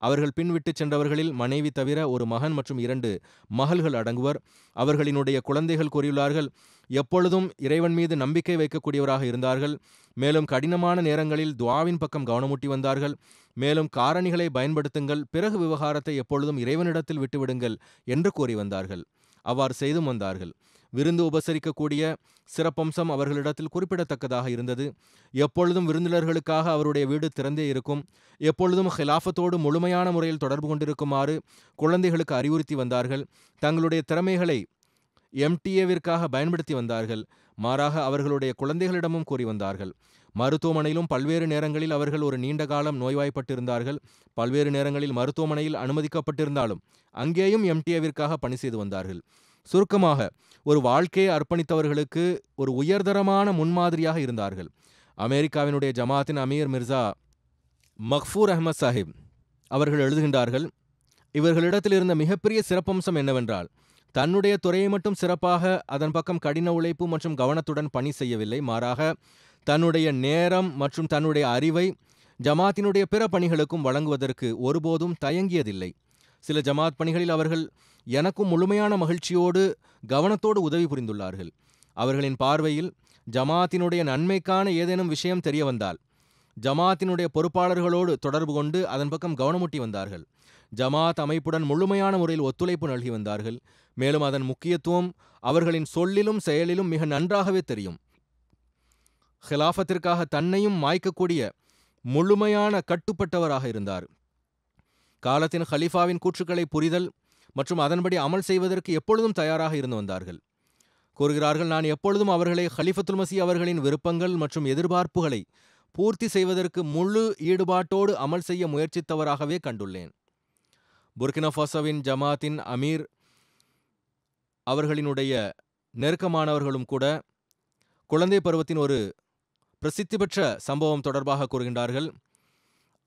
அவர்கள் பின்விட்டு சென்றவர்களில் மனைவி தவிர ஒரு மகன் மற்றும் 2 மகள்கள் அடங்குவர். அவர்களினுடைய குழந்தைகள் கூறியுள்ளார்கள், எப்பொழுதும் இறைவன் மீது நம்பிக்கை வைக்கக்கூடியவராக இருந்தார்கள். மேலும் கடினமான நேரங்களில் துஆவின் பக்கம் கவனமூட்டி வந்தார்கள். மேலும் காரணிகளை பயன்படுத்துங்கள், பிறகு விவகாரத்தை எப்பொழுதும் இறைவனிடத்தில் விட்டுவிடுங்கள் என்று கூறி வந்தார்கள். அவ்வாறு செய்தும் வந்தார்கள். விருந்து உபசரிக்கக்கூடிய சிறப்பம்சம் அவர்களிடத்தில் குறிப்பிடத்தக்கதாக இருந்தது. எப்பொழுதும் விருந்தினர்களுக்காக அவருடைய வீடு திறந்தே இருக்கும். எப்பொழுதும் ஹிலாஃபத்தோடு முழுமையான முறையில் தொடர்பு கொண்டிருக்குமாறு குழந்தைகளுக்கு அறிவுறுத்தி வந்தார்கள். தங்களுடைய திறமைகளை MTA-விற்காக பயன்படுத்தி வந்தார்கள். மாறாக அவர்களுடைய குழந்தைகளிடமும் கூறி வந்தார்கள். மருத்துவமனையிலும் பல்வேறு நேரங்களில் அவர்கள் ஒரு நீண்ட காலம் நோய்வாய்ப்பட்டிருந்தார்கள். பல்வேறு நேரங்களில் மருத்துவமனையில் அனுமதிக்கப்பட்டிருந்தாலும் அங்கேயும் MTA-விற்காக பணி செய்து வந்தார்கள். சுருக்கமாக, ஒரு வாழ்க்கையை அர்ப்பணித்தவர்களுக்கு ஒரு உயர்தரமான முன்மாதிரியாக இருந்தார்கள். அமெரிக்காவினுடைய ஜமாத்தின் அமீர் மிர்சா மக்ஃபூர் அஹ்மத் சாஹிப் அவர்கள் எழுதுகின்றார்கள், இவர்களிடத்தில் இருந்த மிகப்பெரிய சிறப்பம்சம் என்னவென்றால், தன்னுடைய துறையை மட்டும் சிறப்பாக அதன் பக்கம் கடின உழைப்பு மற்றும் கவனத்துடன் பணி செய்யவில்லை. மாறாக தன்னுடைய நேரம் மற்றும் தன்னுடைய அறிவை ஜமாத்தினுடைய பிற பணிகளுக்கும் வழங்குவதற்கு ஒருபோதும் தயங்கியதில்லை. சில ஜமாத் பணிகளில் அவர்கள் எனக்கும் முழுமையான மகிழ்ச்சியோடு கவனத்தோடு உதவி புரிந்துள்ளார்கள். அவர்களின் பார்வையில் ஜமாத்தினுடைய நன்மைக்கான ஏதேனும் விஷயம் தெரிய வந்தால் ஜமாத்தினுடைய பொறுப்பாளர்களோடு தொடர்பு கொண்டு அதன் பக்கம் கவனமூட்டி வந்தார்கள். ஜமாத் அமைப்புடன் முழுமையான முறையில் ஒத்துழைப்பு நல்கி வந்தார்கள். மேலும் அதன் முக்கியத்துவம் அவர்களின் சொல்லிலும் செயலிலும் மிக நன்றாகவே தெரியும். ஹிலாஃபத்திற்காக தன்னையும் மாய்க்கக்கூடிய முழுமையான கட்டுப்பட்டவராக இருந்தார். காலத்தின் ஹலீஃபாவின் கூற்றுக்களை புரிதல் மற்றும் அதன்படி அமல் செய்வதற்கு எப்பொழுதும் தயாராக இருந்து வந்தார்கள். கூறுகிறார்கள், நான் எப்பொழுதும் அவர்களை ஹலிஃபத்துல் மஸீஹ் அவர்களின் விருப்பங்கள் மற்றும் எதிர்பார்ப்புகளை பூர்த்தி செய்வதற்கு முழு ஈடுபாட்டோடு அமல் செய்ய முயற்சித்தவராகவே கண்டுள்ளேன். புர்கினா ஃபாசோவின் ஜமாத்தின் அமீர் அவர்களினுடைய நெருக்கமானவர்களும் கூட குழந்தை பருவத்தின் ஒரு பிரசித்தி பெற்ற சம்பவம் தொடர்பாக கூறுகின்றார்கள்.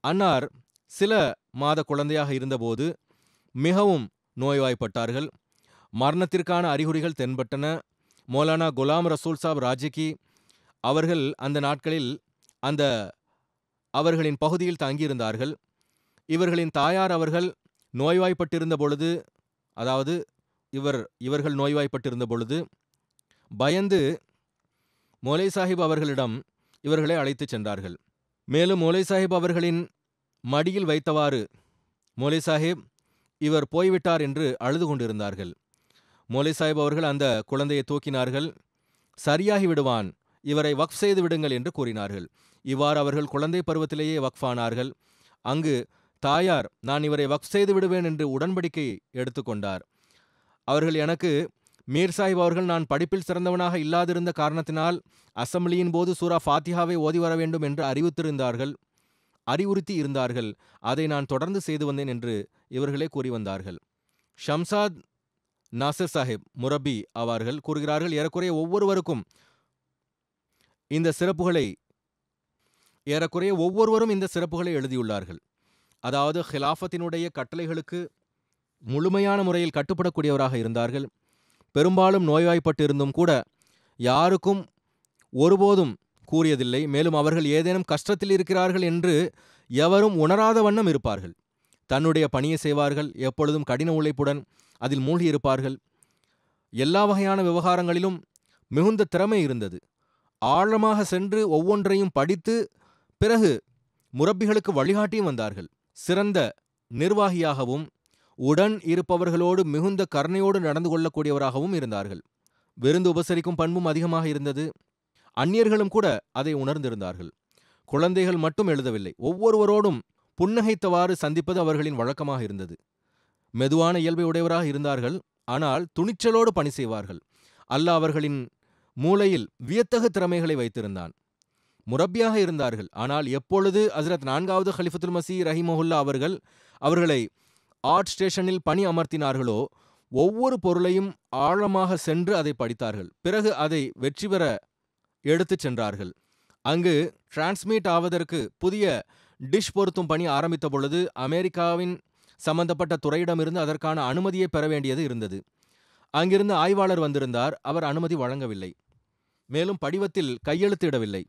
அன்னார் சில மாத குழந்தையாக இருந்தபோது மிகவும் நோய்வாய்ப்பட்டார்கள். மரணத்திற்கான அறிகுறிகள் தென்பட்டன. மௌலானா குலாம் ரசூல் சாப் ராஜிகி அவர்கள் அந்த நாட்களில் அவர்களின் பகுதியில் தங்கியிருந்தார்கள். இவர்களின் தாயார் அவர்கள் நோய்வாய்ப்பட்டிருந்த பொழுது, அதாவது இவர்கள் நோய்வாய்ப்பட்டிருந்த பொழுது பயந்து மௌலை சாஹிப் அவர்களிடம் இவர்களை அழைத்துச் சென்றார்கள். மேலும் மௌலை சாஹிப் அவர்களின் மடியில் வைத்தவாறு, மௌலை சாஹிப் இவர் போய்விட்டார் என்று அழுது கொண்டிருந்தார்கள். மௌலை சாஹிப் அவர்கள் அந்த குழந்தையை தூக்கினார்கள். சரியாகி விடுவான், இவரை வக்ஃப் செய்து விடுங்கள் என்று கூறினார்கள். இவ்வாறு அவர்கள் குழந்தை பருவத்திலேயே வக்ஃபானார்கள். அங்கு தாயார், நான் இவரை வக்ஃப் செய்து விடுவேன் என்று உடன்படிக்கை எடுத்துக்கொண்டார். அவர்கள் எனக்கு, மீர் சாஹிப் அவர்கள் நான் படிப்பில் சிறந்தவனாக இல்லாதிருந்த காரணத்தினால் அசம்பிளியின் போது சூரா ஃபாத்திஹாவை ஓதி வர வேண்டும் என்று அறிவுறுத்தி இருந்தார்கள். அதை நான் தொடர்ந்து செய்து வந்தேன் என்று இவர்களே கூறி வந்தார்கள். ஷம்சாத் நாசிர் சாஹிப் முரப்பி அவர்கள் கூறுகிறார்கள், ஏறக்குறைய ஒவ்வொருவரும் இந்த சிறப்புகளை எழுதியுள்ளார்கள். அதாவது ஹிலாஃபத்தினுடைய கட்டளைகளுக்கு முழுமையான முறையில் கட்டுப்படக்கூடியவராக இருந்தார்கள். பெரும்பாலும் நோய்வாய்ப்பட்டு இருந்தும் கூட யாருக்கும் ஒருபோதும் கூறியதில்லை. மேலும் அவர்கள் ஏதேனும் கஷ்டத்தில் இருக்கிறார்கள் என்று எவரும் உணராத வண்ணம் இருப்பார்கள். தன்னுடைய பணியை செய்வார்கள். எப்பொழுதும் கடின உழைப்புடன் அதில் மூழ்கியிருப்பார்கள். எல்லா வகையான விவகாரங்களிலும் மிகுந்த திறமை இருந்தது. ஆழமாக சென்று ஒவ்வொன்றையும் படித்து பிறகு முரப்பிகளுக்கு வழிகாட்டியும் வந்தார்கள். சிறந்த நிர்வாகியாகவும் உடன் இருப்பவர்களோடு மிகுந்த கருணையோடு நடந்து கொள்ளக்கூடியவராகவும் இருந்தார்கள். விருந்து உபசரிக்கும் பண்பும் அதிகமாக இருந்தது. அந்நியர்களும் கூட அதை உணர்ந்திருந்தார்கள். குழந்தைகள் மட்டும் எழுதவில்லை, ஒவ்வொருவரோடும் புன்னகைத்தவாறு சந்திப்பது அவர்களின் வழக்கமாக இருந்தது. மெதுவான இயல்பை உடையவராக இருந்தார்கள். ஆனால் துணிச்சலோடு பணி செய்வார்கள். அல்லாஹ் அவர்களின் மூளையில் வியத்தகு திறமைகளை வைத்திருந்தான். முரப்பியாக இருந்தார்கள். ஆனால் எப்பொழுது ஹஸ்ரத் 4வது ஹலிஃபத்துல் மஸீஹ் ரஹிமஹுல்லா அவர்களை ஆர்ட் ஸ்டேஷனில் பணி அமர்த்தினார்களோ, ஒவ்வொரு பொருளையும் ஆழமாக சென்று அதை படித்தார்கள். பிறகு அதை வெற்றி பெற எடுத்துச் சென்றார்கள். அங்கு டிரான்ஸ்மிட் ஆவதற்கு புதிய டிஷ் பொருத்தும் பணி ஆரம்பித்த பொழுது அமெரிக்காவின் சம்பந்தப்பட்ட துறையிடமிருந்து அதற்கான அனுமதியை பெற வேண்டியது இருந்தது. அங்கிருந்து ஆய்வாளர் வந்திருந்தார். அவர் அனுமதி வழங்கவில்லை. மேலும் படிவத்தில் கையெழுத்திடவில்லை.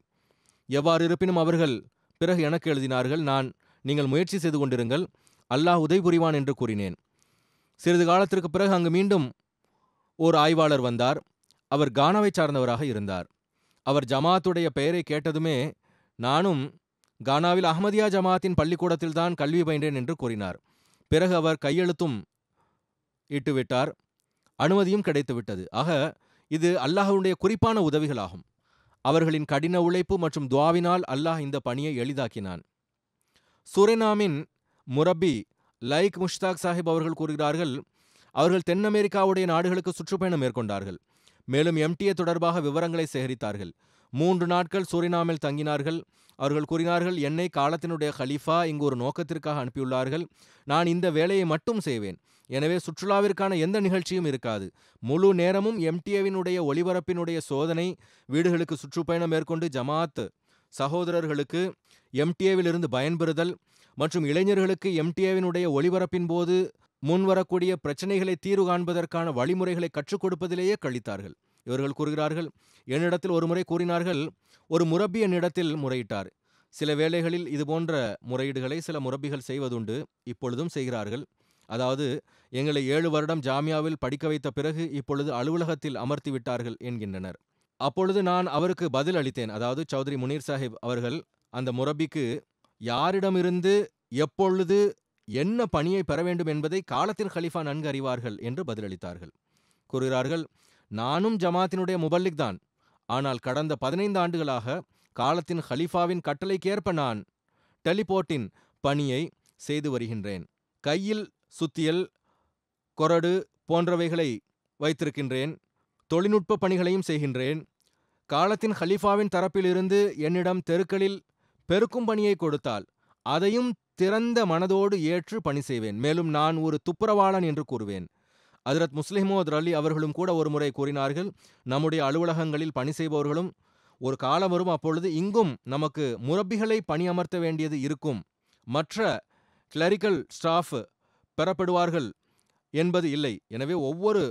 எவ்வாறு இருப்பினும் அவர்கள் பிறகு எனக்கு எழுதினார்கள், நீங்கள் முயற்சி செய்து கொண்டிருங்கள், அல்லாஹ் உதவி புரிவான் என்று கூறினேன். சிறிது காலத்திற்கு பிறகு அங்கு மீண்டும் ஓர் ஆய்வாளர் வந்தார். அவர் கானாவை சார்ந்தவராக இருந்தார். அவர் ஜமாத்துடைய பெயரை கேட்டதுமே நானும் கானாவில் அஹ்மதியா ஜமாத்தின் பள்ளிக்கூடத்தில்தான் கல்வி பயின்றேன் என்று கூறினார். பிறகு அவர் கையெழுத்தும் இட்டுவிட்டார். அனுமதியும் கிடைத்துவிட்டது. ஆக இது அல்லாஹ்வுடைய குறிப்பான உதவிகளாகும். அவர்களின் கடின உழைப்பு மற்றும் துஆவினால் அல்லாஹ் இந்த பணியை எளிதாக்கினான். சுரினாமின் முரப்பி லைக் முஷ்தாக் சாஹிப் அவர்கள் கூறுகிறார்கள், அவர்கள் தென் அமெரிக்காவுடைய நாடுகளுக்கு சுற்றுப்பயணம் மேற்கொண்டார்கள். மேலும் எம்டிஏ தொடர்பாக விவரங்களை சேகரித்தார்கள். 3 நாட்கள் சுரினாமில் தங்கினார்கள். அவர்கள் கூறினார்கள், என்னை காலத்தினுடைய கலீஃபா இங்கு ஒரு நோக்கத்திற்காக அனுப்பியுள்ளார்கள். நான் இந்த வேலையை மட்டும் செய்வேன். எனவே சுற்றுலாவிற்கான எந்த நிகழ்ச்சியும் இருக்காது. முழு நேரமும் எம்டிஏவினுடைய ஒளிபரப்பினுடைய சோதனை, வீடுகளுக்கு சுற்றுப்பயணம் மேற்கொண்டு ஜமாத் சகோதரர்களுக்கு எம்டிஏவிலிருந்து பயன்பெறுதல் மற்றும் இளைஞர்களுக்கு எம்டிஏவினுடைய ஒளிபரப்பின் போது முன்வரக்கூடிய பிரச்சனைகளை தீர்வு காண்பதற்கான வழிமுறைகளை கற்றுக் கொடுப்பதிலேயே கழித்தார்கள். இவர்கள் கூறுகிறார்கள், என்னிடத்தில் ஒரு முறை கூறினார்கள், ஒரு முரப்பி என்னிடத்தில் முறையிட்டார். சில வேளைகளில் இதுபோன்ற முறையீடுகளை சில முரப்பிகள் செய்வதுண்டு, இப்பொழுதும் செய்கிறார்கள். அதாவது, எங்களை 7 வருடம் ஜாமியாவில் படிக்க வைத்த பிறகு இப்பொழுது அலுவலகத்தில் அமர்த்தி விட்டார்கள் என்கின்றனர். அப்பொழுது நான் அவருக்கு பதில் அளித்தேன். அதாவது சௌத்ரி முனீர் சாஹிப் அவர்கள் அந்த முரப்பிக்கு யாரிடமிருந்து எப்பொழுது என்ன பணியை பெற வேண்டும் என்பதை காலத்தின் கலீஃபா நன்கு அறிவார்கள் என்று பதிலளித்தார்கள். கூறுகிறார்கள், நானும் ஜமாத்தினுடைய முபல்லிக் தான். ஆனால் கடந்த 15 ஆண்டுகளாக காலத்தின் கலீஃபாவின் கட்டளைக்கேற்ப நான் டெலிபோர்ட்டின் பணியை செய்து வருகின்றேன். கையில் சுத்தியல், கொரடு போன்றவைகளை வைத்திருக்கின்றேன். தொழில்நுட்ப பணிகளையும் செய்கின்றேன். காலத்தின் கலீஃபாவின் தரப்பிலிருந்து என்னிடம் தெருக்களில் பெருக்கும் பணியை கொடுத்தால் அதையும் திறந்த மனதோடு ஏற்று பணி செய்வேன். மேலும் நான் ஒரு துப்புரவாளன் என்று கூறுவேன். ஹஜ்ரத் முஸ்லிம் மௌத் அலி அவர்களும் கூட ஒரு முறை கூறினார்கள், நம்முடைய அலுவலகங்களில் பணி செய்பவர்களும் ஒரு காலம் வரும், அப்பொழுது இங்கும் நமக்கு முரப்பிகளை பணியமர்த்த வேண்டியது இருக்கும். மற்ற கிளரிக்கல் ஸ்டாஃப் பெறப்படுவார்கள் என்பது இல்லை. எனவே ஒவ்வொரு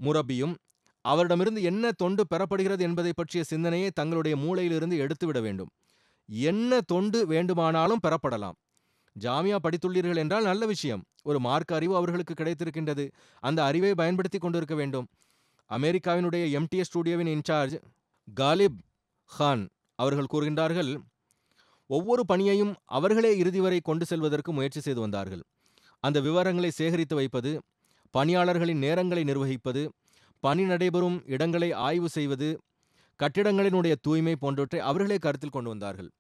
முரப்பியும் அவரிடமிருந்து என்ன தொண்டு பெறப்படுகிறது என்பதை பற்றிய சிந்தனையை தங்களுடைய மூளையிலிருந்து எடுத்துவிட வேண்டும். என்ன தொண்டு வேண்டுமானாலும் பெறப்படலாம். ஜாமியா படித்துள்ளீர்கள் என்றால் நல்ல விஷயம். ஒரு மார்க்க அறிவு அவர்களுக்கு கிடைத்திருக்கின்றது. அந்த அறிவை பயன்படுத்தி கொண்டிருக்க வேண்டும். அமெரிக்காவினுடைய எம்டிஏ ஸ்டூடியோவின் இன்சார்ஜ் காலிப் கான் அவர்கள் கூறுகின்றார்கள், ஒவ்வொரு பணியையும் அவர்களே இறுதி வரை கொண்டு செல்வதற்கு முயற்சி செய்து வந்தார்கள். அந்த விவரங்களை சேகரித்து வைப்பது, பணியாளர்களின் நேரங்களை நிர்வகிப்பது, பணி நடைபெறும் இடங்களை ஆய்வு செய்வது, கட்டிடங்களினுடைய தூய்மை போன்றவற்றை அவர்களே கருத்தில் கொண்டு வந்தார்கள்.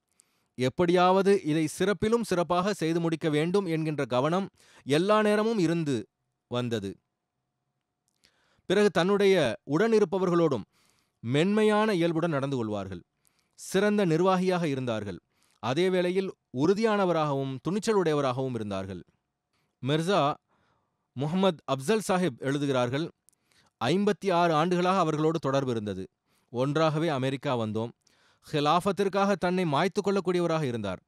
எப்படியாவது இதை சிறப்பிலும் சிறப்பாக செய்து முடிக்க வேண்டும் என்கின்ற கவனம் எல்லா நேரமும் இருந்து வந்தது. பிறகு தன்னுடைய உடனிருப்பவர்களோடும் மென்மையான இயல்புடன் நடந்து கொள்வார்கள். சிறந்த நிர்வாகியாக இருந்தார்கள். அதே வேளையில் உறுதியானவராகவும் துணிச்சலுடையவராகவும் இருந்தார்கள். மிர்சா முகமது அப்சல் சாஹிப் எழுதுகிறார்கள், 56 ஆண்டுகளாக அவர்களோடு தொடர்பு இருந்தது. ஒன்றாகவே அமெரிக்கா வந்தோம். ஹிலாஃபத்திற்காக தன்னை மாய்த்து கொள்ளக்கூடியவராக இருந்தார்.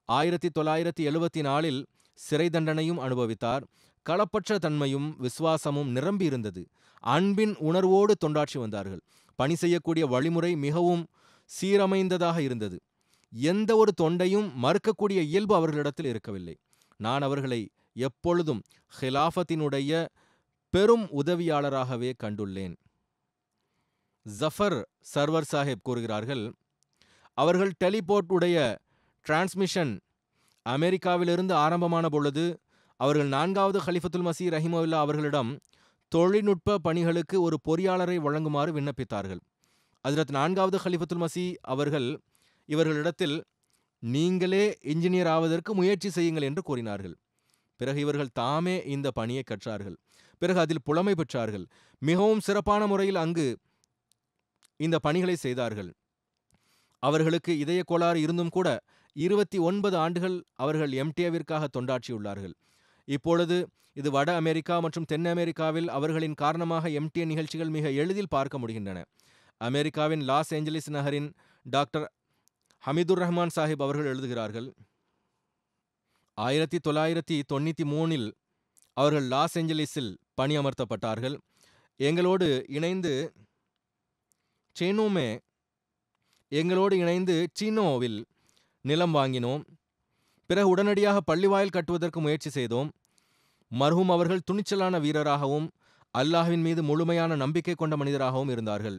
1974 சிறை தண்டனையும் அனுபவித்தார். களப்பற்ற தன்மையும் விசுவாசமும் நிரம்பி இருந்தது. அன்பின் உணர்வோடு தொண்டாற்றி வந்தார்கள். பணி செய்யக்கூடிய வழிமுறை மிகவும் சீரமைந்ததாக இருந்தது. எந்த ஒரு தொண்டையும் மறுக்கக்கூடிய இயல்பு அவர்களிடத்தில் இருக்கவில்லை. நான் அவர்களை எப்பொழுதும் ஹிலாஃபத்தினுடைய பெரும் உதவியாளராகவே கண்டுள்ளேன். ஜஃபர் சர்வர் சாஹிப் கூறுகிறார்கள், அவர்கள் டெலிபோர்ட் உடைய டிரான்ஸ்மிஷன் அமெரிக்காவிலிருந்து ஆரம்பமான பொழுது அவர்கள் 4வது ஹலிஃபத்துல் மசீஹ் ரஹிமஹுல்லா அவர்களிடம் தொழில்நுட்ப பணிகளுக்கு ஒரு பொறியாளரை வழங்குமாறு விண்ணப்பித்தார்கள். ஹஜ்ரத் 4வது ஹலிஃபத்துல் மசீஹ் அவர்கள் இவர்களிடத்தில், நீங்களே இன்ஜினியர் ஆவதற்கு முயற்சி செய்யுங்கள் என்று கூறினார்கள். பிறகு இவர்கள் தாமே இந்த பணியை கற்றார்கள். பிறகு அதில் புலமை பெற்றார்கள். மிகவும் சிறப்பான முறையில் அங்கு இந்த பணிகளை செய்தார்கள். அவர்களுக்கு இதய கோளாறு இருந்தும் கூட 29 ஆண்டுகள் அவர்கள் எம்டிஏவிற்காக தொண்டாற்றியுள்ளார்கள். இப்பொழுது இது வட அமெரிக்கா மற்றும் தென் அமெரிக்காவில் அவர்களின் காரணமாக எம்டிஏ நிகழ்ச்சிகள் மிக எளிதில் பார்க்க முடிகின்றன. அமெரிக்காவின் லாஸ் ஏஞ்சலிஸ் நகரின் டாக்டர் ஹமீதுர் ரஹ்மான் சாஹிப் அவர்கள் எழுதுகிறார்கள், 1993 அவர்கள் லாஸ் ஏஞ்சலிஸில் பணியமர்த்தப்பட்டார்கள். எங்களோடு இணைந்து சீனோவில் நிலம் வாங்கினோம். பிறகு உடனடியாக பள்ளிவாயில் கட்டுவதற்கு முயற்சி செய்தோம். மர்ஹூம் அவர்கள் துணிச்சலான வீரராகவும் அல்லாஹ்வின் மீது முழுமையான நம்பிக்கை கொண்ட மனிதராகவும் இருந்தார்கள்.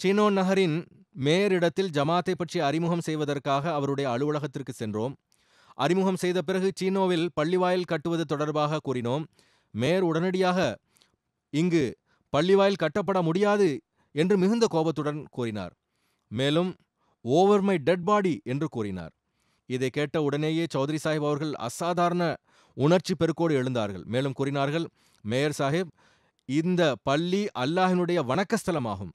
சீனோ நகரின் மேயரிடத்தில் ஜமாத்தை பற்றி அறிமுகம் செய்வதற்காக அவருடைய அலுவலகத்திற்கு சென்றோம். அறிமுகம் செய்த பிறகு சீனோவில் பள்ளிவாயில் கட்டுவது தொடர்பாக கூறினோம். மேயர் உடனடியாக இங்கு பள்ளிவாயில் கட்டப்பட முடியாது என்று மிகுந்த கோபத்துடன் கூறினார். மேலும் ஓவர் மை டெட் பாடி என்று கூறினார். இதை கேட்ட உடனேயே சௌத்ரி சாஹிப் அவர்கள் அசாதாரண உணர்ச்சி பெருக்கோடு எழுந்தார்கள். மேலும் கூறினார்கள், மேயர் சாஹிப், இந்த பள்ளி அல்லாஹினுடைய வணக்கஸ்தலமாகும்.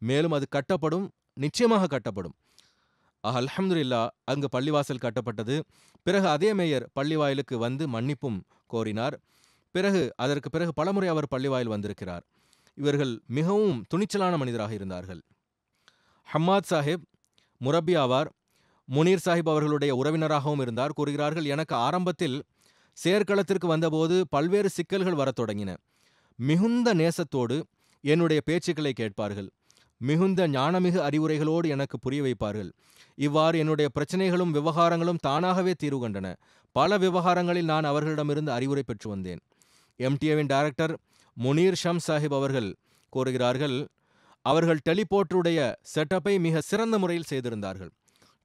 மேலும் அது கட்டப்படும், நிச்சயமாக கட்டப்படும். அல்ஹம்துலில்லாஹ், அங்கு பள்ளிவாசல் கட்டப்பட்டது. பிறகு அதே மேயர் பள்ளிவாயிலுக்கு வந்து மன்னிப்பும் கோரினார். அதற்கு பிறகு பலமுறை அவர் பள்ளிவாயில் வந்திருக்கிறார். இவர்கள் மிகவும் துணிச்சலான மனிதராக இருந்தார்கள். ஹம்மாத் சாஹிப் முரப்பி ஆவார். முனீர் சாஹிப் அவர்களுடைய உறவினராகவும் இருந்தார். கூறுகிறார்கள், எனக்கு ஆரம்பத்தில் செயற்களத்திற்கு வந்தபோது பல்வேறு சிக்கல்கள் வரத் தொடங்கின. மிகுந்த நேசத்தோடு என்னுடைய பேச்சுக்களை கேட்பார்கள். மிகுந்த ஞானமிகு அறிவுரைகளோடு எனக்கு புரிய வைப்பார்கள். இவ்வாறு என்னுடைய பிரச்சனைகளும் விவகாரங்களும் தானாகவே தீர்வு கண்டன. பல விவகாரங்களில் நான் அவர்களிடமிருந்து அறிவுரை பெற்று வந்தேன். எம்டிஏவின் டைரக்டர் முனீர் ஷம் சாஹிப் அவர்கள் கூறுகிறார்கள், அவர்கள் டெலிபோர்ட்டருடைய செட்டப்பை மிக சிறந்த முறையில் செய்திருந்தார்கள்.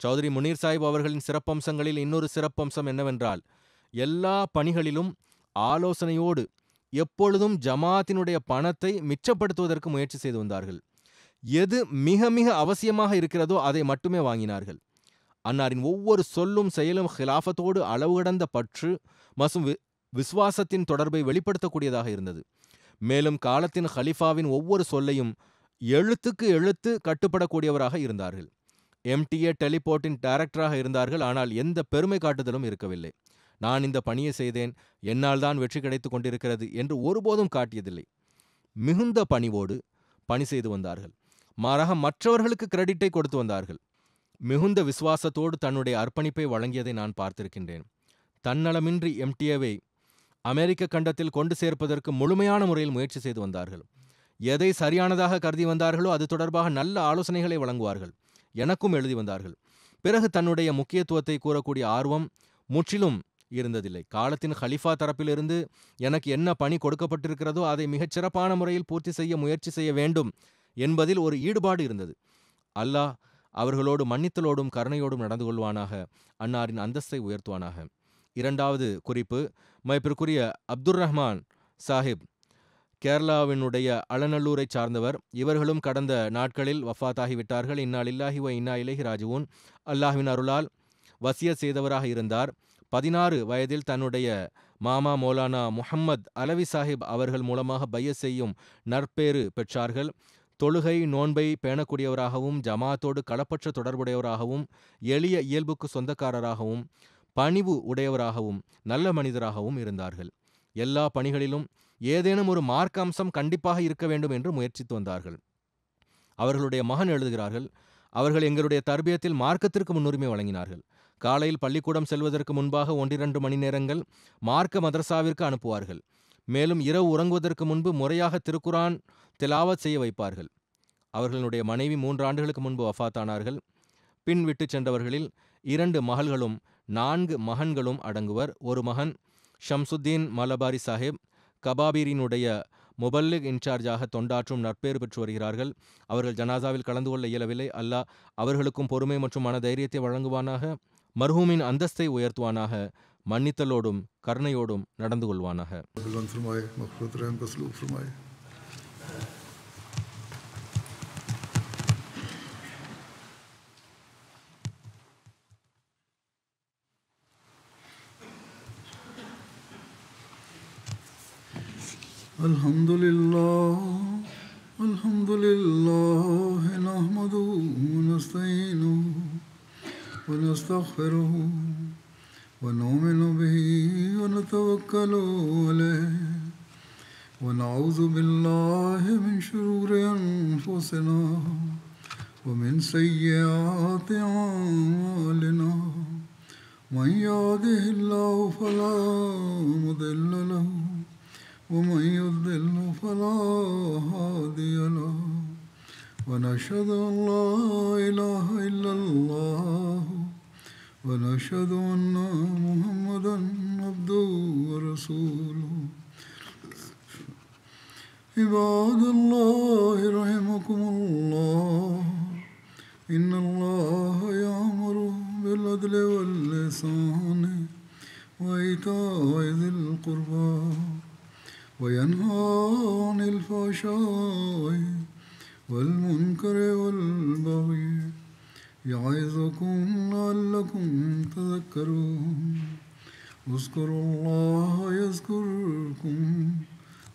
சௌத்ரி முனீர் சாஹிப் அவர்களின் சிறப்பம்சங்களில் இன்னொரு சிறப்பம்சம் என்னவென்றால், எல்லா பணிகளிலும் ஆலோசனையோடு எப்பொழுதும் ஜமாத்தினுடைய பணத்தை மிச்சப்படுத்துவதற்கு முயற்சி செய்து வந்தார்கள். எது மிக மிக அவசியமாக இருக்கிறதோ அதை மட்டுமே வாங்கினார்கள். அன்னாரின் ஒவ்வொரு சொல்லும் செயலும் ஹிலாஃபத்தோடு அளவு கடந்த பற்று மற்றும் விசுவாசத்தின் தொடர்பை வெளிப்படுத்தக்கூடியதாக இருந்தது. மேலும் காலத்தின் ஹலிஃபாவின் ஒவ்வொரு சொல்லையும் எழுத்துக்கு எழுத்து கட்டுப்படக்கூடியவராக இருந்தார்கள். எம்டிஏ டெலிபோர்ட்டின் டைரக்டராக இருந்தார்கள். ஆனால் எந்த பெருமை காட்டுதலும் இருக்கவில்லை. நான் இந்த பணியை செய்தேன், என்னால் தான் வெற்றி கிடைத்து கொண்டிருக்கிறது என்று ஒருபோதும் காட்டியதில்லை. மிகுந்த பணிவோடு பணி செய்து வந்தார்கள். மாறாக மற்றவர்களுக்கு கிரெடிட்டை கொடுத்து வந்தார்கள். மிகுந்த விசுவாசத்தோடு தன்னுடைய அர்ப்பணிப்பை வழங்கியதை நான் பார்த்திருக்கின்றேன். தன்னலமின்றி எம்டிஏவை அமெரிக்க கண்டத்தில் கொண்டு சேர்ப்பதற்கு முழுமையான முறையில் முயற்சி செய்து வந்தார்கள். எதை சரியானதாக கருதி வந்தார்களோ அது தொடர்பாக நல்ல ஆலோசனைகளை வழங்குவார்கள். எனக்கும் எழுதி வந்தார்கள். பிறகு தன்னுடைய முக்கியத்துவத்தை கூறக்கூடிய ஆர்வம் முற்றிலும் இருந்ததில்லை. காலத்தின் ஹலிஃபா தரப்பிலிருந்து எனக்கு என்ன பணி கொடுக்கப்பட்டிருக்கிறதோ அதை மிகச் சிறப்பான முறையில் பூர்த்தி செய்ய முயற்சி செய்ய வேண்டும் என்பதில் ஒரு ஈடுபாடு இருந்தது. அல்லாஹ் அவர்களோடு மன்னித்தலோடும் கருணையோடும் நடந்து கொள்வானாக. அன்னாரின் அந்தஸ்தை உயர்த்துவானாக. இரண்டாவது குறிப்பு, மதிப்பிற்குரிய அப்துர் ரஹ்மான் சாஹிப் கேரளாவினுடைய அலநல்லூரை சார்ந்தவர். இவர்களும் கடந்த நாட்களில் வஃபாத்தாகிவிட்டார்கள். இன்னா லில்லாஹி வ இன்னா இலைஹி ராஜிஊன். அல்லாஹ்வின் அருளால் வசியத் செய்தவராக இருந்தார். 16 வயதில் தன்னுடைய மாமா மௌலானா முஹம்மத் அலவி சாஹிப் அவர்கள் மூலமாக பையத் செய்யும் நற்பேறு பெற்றார்கள். தொழுகை நோன்பை பேணக்கூடியவராகவும் ஜமாத்தோடு களப்பற்ற தொடர்புடையவராகவும் எளிய இயல்புக்கு சொந்தக்காரராகவும் பணிவு உடையவராகவும் நல்ல மனிதராகவும் இருந்தார்கள். எல்லா பணிகளிலும் ஏதேனும் ஒரு மார்க்க அம்சம் கண்டிப்பாக இருக்க வேண்டும் என்று முயற்சித்து வந்தார்கள். அவர்களுடைய மகன் எழுதுகிறார்கள், அவர்கள் எங்களுடைய தர்பியத்தில் மார்க்கத்திற்கு முன்னுரிமை வழங்கினார்கள். காலையில் பள்ளிக்கூடம் செல்வதற்கு முன்பாக 1-2 மணி நேரங்கள் மார்க்க மதரசாவிற்கு அனுப்புவார்கள். மேலும் இரவு உறங்குவதற்கு முன்பு முறையாக திருக்குரான் திலாவத் செய்ய வைப்பார்கள். அவர்களுடைய மனைவி 3 ஆண்டுகளுக்கு முன்பு வஃபாத்தானார்கள். பின் விட்டு சென்றவர்களில் 2 மகள்களும் 4 மகன்களும் அடங்குவர். ஒரு மகன் ஷம்சுத்தீன் மலபாரி சாஹிப் கபாபீரினுடைய முபல்லிக் இன்சார்ஜாக தொண்டாற்றும் நற்பேறு பெற்று வருகிறார்கள். அவர்கள் ஜனாசாவில் கலந்து கொள்ள இயலவில்லை. அல்லாஹ் அவர்களுக்கும் பொறுமை மற்றும் மன தைரியத்தை வழங்குவானாக. மர்ஹூமின் அந்தஸ்தை உயர்த்துவானாக. மன்னித்தலோடும் கருணையோடும் நடந்து கொள்வானாக. Alhamdulillah nahmaduhu wa nasta'inuhu wa nastaghfiruhu wa nu'minu bihi wa natawakkalu alayhi wa na'udhu billahi min shururi anfusina wa min sayyiati a'malina. Man yahdihillahu fala mudilla lahu ومن يضلل فلا هادي له ونشهد أن لا إله إلا الله ونشهد أن محمدا عبده ورسوله عباد الله رحمكم الله إن الله يأمر بالعدل والإحسان وإيتاء ذي القربى وينهى عن الفحشاء والمنكر والبغي يعظكم لعلكم تذكرون اذكروا الله يذكركم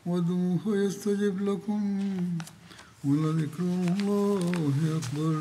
وادعوه يستجب لكم ولذكر الله أكبر